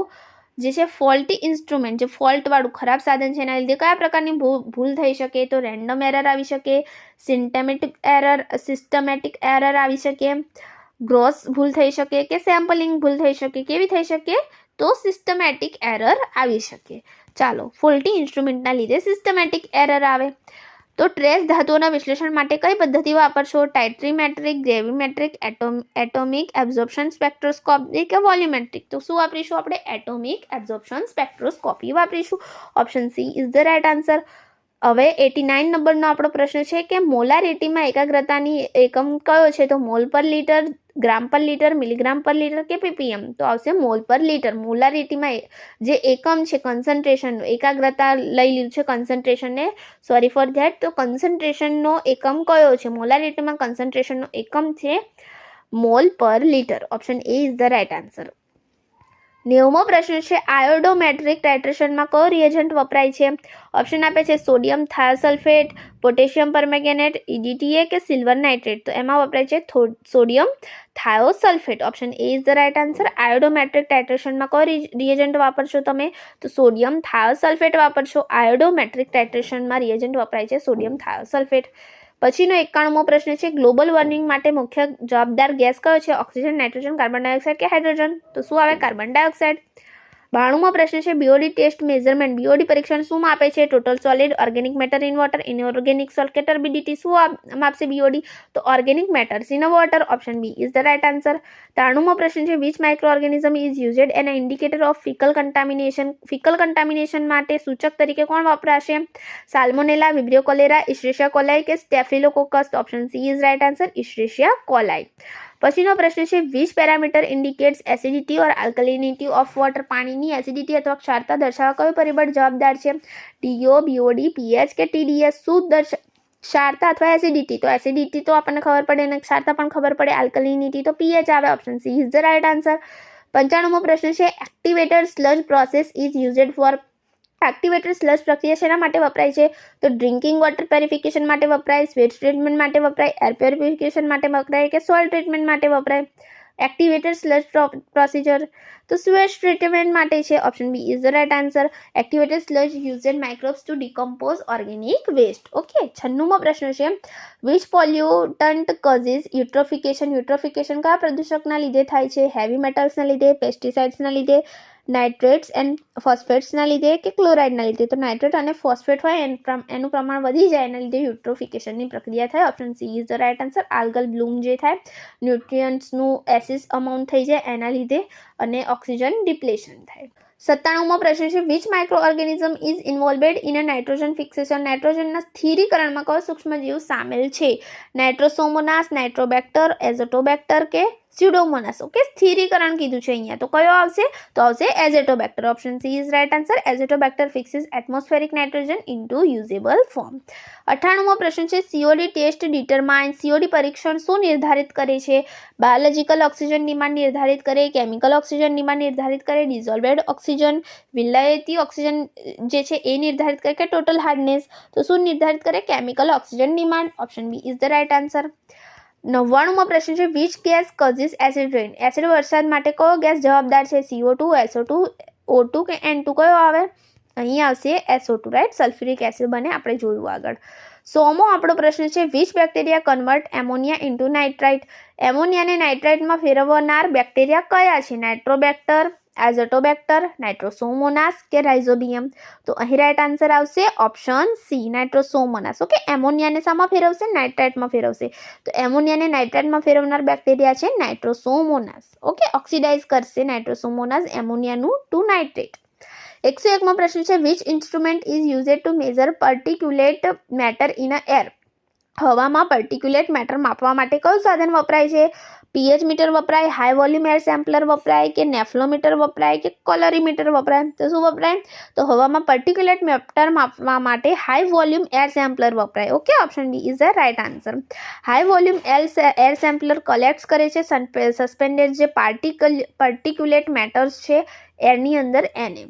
જે છે ફોલ્ટી ઇન્સ્ટ્રુમેન્ટ, જે ફોલ્ટવાળું ખરાબ સાધન છે એના લીધે કયા પ્રકારની ભૂલ થઈ શકે? તો રેન્ડમ એરર આવી શકે, સિસ્ટમેટિક એરર આવી શકે, ગ્રોસ ભૂલ થઈ શકે કે સેમ્પલિંગ ભૂલ થઈ શકે. કેવી થઈ શકે? તો સિસ્ટમેટિક એરર આવી શકે. ચાલો, ફોલ્ટી ઇન્સ્ટ્રુમેન્ટના લીધે સિસ્ટમેટિક એરર આવે. તો ટ્રેસ ધાતુઓના વિશ્લેષણ માટે કઈ પદ્ધતિ વાપરશો? Titrimetric, gravimetric, atomic absorption spectroscopy કે વોલ્યુમેટ્રિક? તો શું વાપરીશું આપણે? એટોમિક એબ્ઝોર્પ્શન સ્પેક્ટ્રોસ્કોપી વાપરીશું. Option C is the right answer. હવે 89 નંબરનો આપણો પ્રશ્ન છે કે મોલારિટીમાં એકાગ્રતાની એકમ કયો છે? તો મોલ પર લીટર, ગ્રામ પર લીટર, મિલીગ્રામ પર લીટર કે ppm? તો આવશે મોલ પર લીટર. મોલારિટીમાં જે એકમ છે કન્સન્ટ્રેશનનો, એકાગ્રતા લઈ લીધું છે કન્સન્ટ્રેશનને, સોરી ફોર ધેટ. તો કન્સન્ટ્રેશનનો એકમ કયો છે? મોલારિટીમાં કન્સન્ટ્રેશનનો એકમ છે મોલ પર litre. Option A is the right answer. 90મો પ્રશ્ન છે આયોડોમેટ્રિક ટાઇટ્રેશનમાં કયો રિએજન્ટ વપરાય છે? ઓપ્શન આપે છે sodium thiosulphate, potassium permanganate, EDTA કે સિલ્વર નાઇટ્રેટ? તો એમાં વપરાય છે sodium thiosulphate. Option A is the right answer. Iodometric ટાઇટ્રેશનમાં કયો રિએજન્ટ વાપરશો તમે? તો સોડિયમ થાયોસલ્ફેટ વાપરશો. આયોડોમેટ્રિક ટાઇટ્રેશનમાં રિએજન્ટ વપરાય છે સોડિયમ થાયોસલ્ફેટ. પછીનો 91મો પ્રશ્ન છે ગ્લોબલ વોર્મિંગ માટે મુખ્ય જવાબદાર ગેસ કયો છે? ઓક્સિજન, નાઇટ્રોજન, કાર્બન ડાયોક્સાઇડ કે હાઇડ્રોજન? તો શું આવે? Carbon dioxide. 92મો પ્રશ્ન છે BOD ટેસ્ટ મેઝરમેન્ટ. BOD પરીક્ષણ શું માપે છે? Total solid, organic matter in water, inorganic salt કે ટર્બિડિટી? શું માપશે BOD? તો organic matters in water. Option B is the right answer. 93મો પ્રશ્ન છે which micro organism is used an indicator of faecal contamination. Faecal contamination માટે સૂચક તરીકે કોણ વપરાશે? Salmonella, Vibrio cholera, Escherichia coli કે Staphylococcus? Option C is right answer. Escherichia coli. પછીનો પ્રશ્ન છે which parameter indicates acidity or આલ્કલિનિટી of water. પાણીની એસિડિટી અથવા ક્ષારતા દર્શાવવા કયો પરિબળ જવાબદાર છે? TO, BOD, pH કે TDS? શું ક્ષારતા અથવા એસિડિટી? તો એસિડિટી તો આપણને ખબર પડે અને ક્ષારતા પણ ખબર પડે. આલ્કલિનિટી તો pH આવે. Option C is the right answer. 95મો પ્રશ્ન છે activated sludge process is used for. Activated sludge પ્રક્રિયા શેના માટે વપરાય છે? તો ડ્રિંકિંગ વોટર પ્યુરિફિકેશન માટે વપરાય, સ્વેટ ટ્રીટમેન્ટ માટે વપરાય, એર પ્યુરિફિકેશન માટે વપરાય કે સોઇલ ટ્રીટમેન્ટ માટે વપરાય? એક્ટિવેટેડ સ્લજ પ્રોસિજર તો સ્વેટ ટ્રીટમેન્ટ માટે છે. Option B is the right answer. Activated sludge used microbes to decompose organic waste. Okay. 96મો પ્રશ્ન છે વિચ પોલ્યુટન્ટ કોઝિસ યુટ્રોફિકેશન. યુટ્રોફિકેશન કયા પ્રદૂષકના લીધે થાય છે? હેવી મેટલ્સના લીધે, પેસ્ટિસાઇડ્સના લીધે, નાઇટ્રેટ્સ એન્ડ ફોસ્ફેટ્સના લીધે કે ક્લોરાઇડના લીધે? તો નાઇટ્રેટ અને ફોસ્ફેટ હોય એનું પ્રમાણ વધી જાય એના લીધે યુટ્રોફિકેશનની પ્રક્રિયા થાય. Option C is the right answer. Algal bloom જે થાય, ન્યુટ્રિયન્ટ્સનું એસિડ અમાઉન્ટ થઈ જાય એના લીધે અને ઓક્સિજન ડિપ્લેશન થાય. 97મો પ્રશ્ન છે which micro organism is involved in a nitrogen fixation. નાઇટ્રોજનના સ્થિરીકરણમાં કયો સૂક્ષ્મજીવ સામેલ છે? નાઇટ્રોસોમોનાસ, નાઇટ્રોબેક્ટર, એઝોટોબેક્ટર કે સ્યુડોમોનાસ? ઓકે. સ્થિરીકરણ કીધું છે અહીંયા, તો કયો આવશે? તો આવશે Azotobacter. Option C is right answer. Azotobacter fixes atmospheric nitrogen into usable form. 98મો પ્રશ્ન છે COD ટેસ્ટ ડિટરમાઇન. COD પરીક્ષણ શું નિર્ધારિત કરે છે? બાયોલોજિકલ ઓક્સિજન ડિમાન્ડ નિર્ધારિત કરે, કેમિકલ ઓક્સિજન ડિમાન્ડ નિર્ધારિત કરે, ડિઝોલ્વેડ ઓક્સિજન, વિલાયતી ઓક્સિજન જે છે એ નિર્ધારિત કરે કે ટોટલ હાર્ડનેસ? તો શું નિર્ધારિત કરે? Chemical oxygen demand. Option B is the right answer. 99મો પ્રશ્ન છે which gas causes acid rain. Acid વરસાદ માટે કયો ગેસ જવાબદાર છે? CO2, SO2, O2 કે N2? કયો આવે? અહીં આવશે SO2, રાઈટ. સલ્ફ્યુરિક એસિડ બને, આપણે જોયું આગળ. 100મો આપણો પ્રશ્ન છે which bacteria convert ammonia into nitrite. એમોનિયાને નાઇટ્રાઇટમાં ફેરવનાર બેક્ટેરિયા કયા છે? નાઇટ્રોબેક્ટર, એઝોટોબેક્ટર, નાઇટ્રોસોમોનાસ કે રાઇઝોબિયમ? તો અહીં રાઇટ આન્સર આવશે ઓપ્શન સી, નાઇટ્રોસોમોનાસ. ઓકે. એમોનિયાને શામાં ફેરવશે? નાઇટ્રાઇટમાં ફેરવશે. તો એમોનિયાને નાઇટ્રાઇટમાં ફેરવનાર બેક્ટેરિયા છે નાઇટ્રોસોમોનાસ. ઓકે. ઓક્સિડાઇઝ કરશે નાઇટ્રોસોમોનાસ એમોનિયાનું ટુ નાઇટ્રેટ. 101મો પ્રશ્ન છે which instrument is used to measure particulate matter in a air. હવામાં પાર્ટિક્યુલેટ મેટર માપવા માટે કયું સાધન વપરાય છે? પીએચ મીટર વપરાય, હાઈ વોલ્યુમ એર સેમ્પલર વપરાય કે નેફ્લોમીટર વપરાય કે કલરીમીટર વપરાય? તો શું વપરાય? તો હવામાં પર્ટિક્યુલેટ મેટર માપવા માટે હાઈ વોલ્યુમ એર સેમ્પલર વપરાય. Okay, option B is the right answer. High volume air sampler collect કરે છે સસ્પેન્ડેડ જે પર્ટિક્યુલેટ મેટર્સ છે એરની અંદર એને.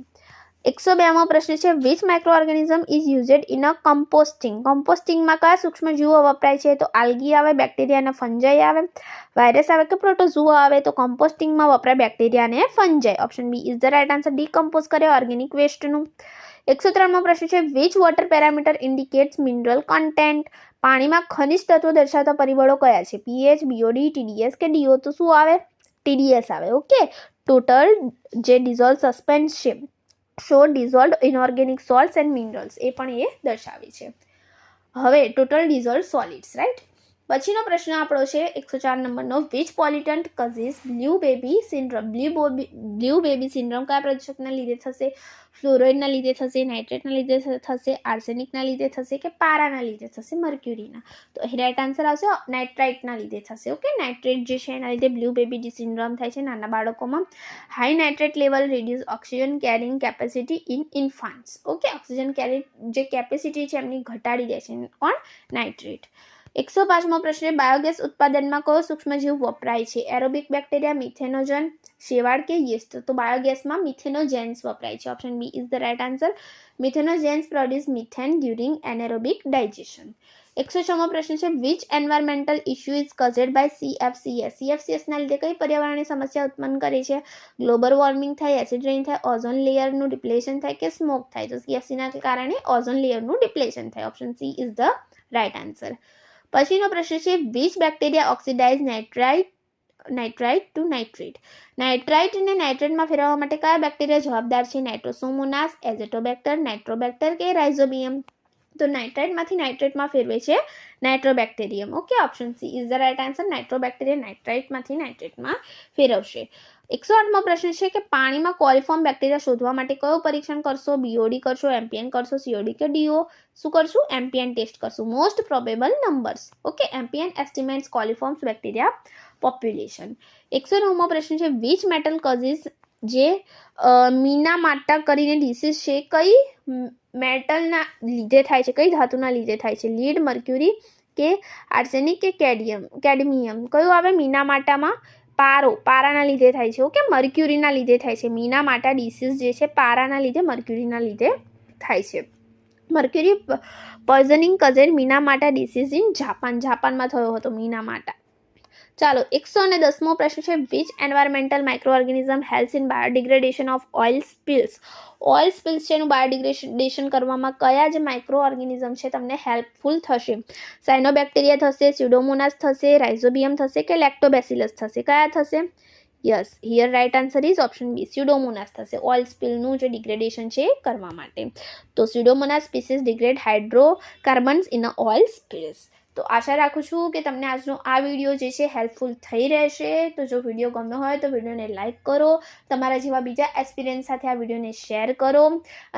102મો પ્રશ્ન છે, which micro organism is used in a composting? કમ્પોસ્ટિંગમાં કયા સૂક્ષ્મજીવો વપરાય છે? તો આલ્ગી આવે, બેક્ટેરિયા અને ફંજાઈ આવે, વાયરસ આવે કે પ્રોટોઝુઓ આવે? તો કમ્પોસ્ટિંગમાં વપરાય બેક્ટેરિયા અને fungi. Option B is the right answer. Decompose કરે ઓર્ગેનિક વેસ્ટનું. 103મો પ્રશ્ન છે, which water parameter indicates mineral content? પાણીમાં ખનિજ તત્વો દર્શાવતા પરિબળો કયા છે? પીએચ, બીઓડી, ટીડીએસ કે ડીઓ? તો શું આવે? ટીડીએસ આવે. ઓકે, ટોટલ જે ડિઝોલ્વ સસ્પેન્સ છે, show dissolve inorganic salts and minerals, એ પણ એ દર્શાવે છે. હવે ટોટલ ડિઝોલ્વ સોલિડ્સ, રાઈટ. પછીનો પ્રશ્ન આપણો છે 104 નંબરનો, which pollutant causes blue baby syndrome? Blue baby syndrome કયા પ્રદૂષકના લીધે થશે? ફ્લોરાઇડના લીધે થશે, નાઇટ્રેટના લીધે થશે, આર્સેનિકના લીધે થશે કે પારાના લીધે થશે, મર્ક્યુરીના? તો અહીં રાઇટ આન્સર આવશે નાઇટ્રાઇટના લીધે થશે. ઓકે, નાઇટ્રેટ જે છે એના લીધે બ્લુ બેબી સિન્ડ્રોમ થાય છે નાના બાળકોમાં. High nitrate level reduce oxygen carrying capacity in infants. Okay, oxygen carry જે કેપેસિટી છે એમની ઘટાડી દે છે કોણ? નાઇટ્રેટ. 105મો પ્રશ્ન, બાયોગેસ ઉત્પાદનમાં કયો સૂક્ષ્મજીવ વપરાય છે? એરોબિક બેક્ટેરિયા, મિથેનોજન, શેવાળ કે યીસ્ટ? તો બાયોગેસમાં મિથેનોજેન્સ વપરાય છે. Option B is the right answer. Methanogens produce methane during anaerobic digestion. 106મો પ્રશ્ન છે, which environmental issue is caused by CFCS? CFCSના લીધે કઈ પર્યાવરણની સમસ્યા ઉત્પન્ન કરે છે? ગ્લોબલ વોર્મિંગ થાય, એસિડ રેઇન થાય, ઓઝોન લેયરનું ડિપ્લેશન થાય કે સ્મોક થાય? તો CFCના કારણે ઓઝોન લેયરનું ડિપ્લેશન થાય. Option C is the right answer. પછીનો પ્રશ્ન છે, which bacteria oxidize nitrite to nitrate? નાઇટ્રાઇટને નાઇટ્રેટમાં ફેરવવા માટે કયા બેક્ટેરિયા જવાબદાર છે? નાઇટ્રોસોમોનાસ, એઝેટોબેક્ટર, નાઇટ્રોબેક્ટર કે રાઇઝોબિયમ? તો નાઇટ્રાઇટમાંથી નાઇટ્રેટમાં ફેરવે છે Nitrobacterium. Okay, option C is the right answer. Nitrobacteria નાઇટ્રાઇટમાંથી નાઇટ્રેટમાં ફેરવશે. 108મો પ્રશ્ન છે કે પાણીમાં કોલિફોર્મ બેક્ટેરિયા શોધવા માટે કયું પરીક્ષણ કરશો? બીઓડી કરશો, એમપીએન કરશો, સીઓડી કે ડીઓ? શું કરશું? એમપીએન ટેસ્ટ કરશું. Most probable numbers. Okay, MPN estimates coliforms bacteria population. 109મો પ્રશ્ન છે, વિચ મેટલ કઝિસ જે મીનામાટા કરીને ડિસીઝ છે કઈ મેટલના લીધે થાય છે? કઈ ધાતુના લીધે થાય છે? લીડ, મર્ક્યુરી કે આર્સેનિક કે કેડમિયમ? કયું આવે મીનામાટામાં? પારાના લીધે થાય છે. ઓકે, મર્ક્યુરીના લીધે થાય છે. મીનામાટા ડિસીઝ જે છે પારાના લીધે, મર્ક્યુરીના લીધે થાય છે. Mercury poisoning caused Minamata disease in જાપાનમાં થયો હતો મીનામાટા. ચાલો, 110મો પ્રશ્ન છે, which environmental micro organism helps in biodegradation of oil spills? Oil spills છે એનું બાયોડિગ્રેડેશન કરવામાં કયા જે માઇક્રો ઓર્ગેનિઝમ છે તમને હેલ્પફુલ થશે? સાયનોબેક્ટેરિયા થશે, સ્યુડોમોનાસ થશે, રાઇઝોબિયમ થશે કે લેક્ટોબેસિલસ થશે? કયા થશે? Yes, here right answer is option B, Pseudomonas થશે ઓઇલ સ્પિલનું જે ડિગ્રેડેશન છે કરવા માટે. તો Pseudomonas species degrade hydrocarbons in a oil spills. તો આશા રાખું છું કે તમને આજનો આ વિડીયો જે છે હેલ્પફુલ થઈ રહેશે. તો જો વિડીયો ગમ્યો હોય તો વિડીયોને લાઇક કરો, તમારા જેવા બીજા એક્સપિરિયન્સ સાથે આ વિડીયોને શેર કરો,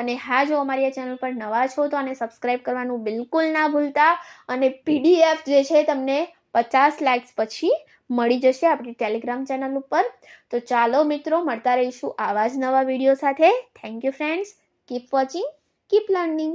અને હા, જો અમારી આ ચેનલ પર નવા છો તો આને સબસ્ક્રાઈબ કરવાનું બિલકુલ ના ભૂલતા. અને PDF જે છે તમને 50 લાઇક્સ પછી મળી જશે આપણી ટેલિગ્રામ ચેનલ ઉપર. તો ચાલો મિત્રો, મળતા રહીશું આવા જ નવા વિડીયો સાથે. Thank you friends. Keep watching, keep learning.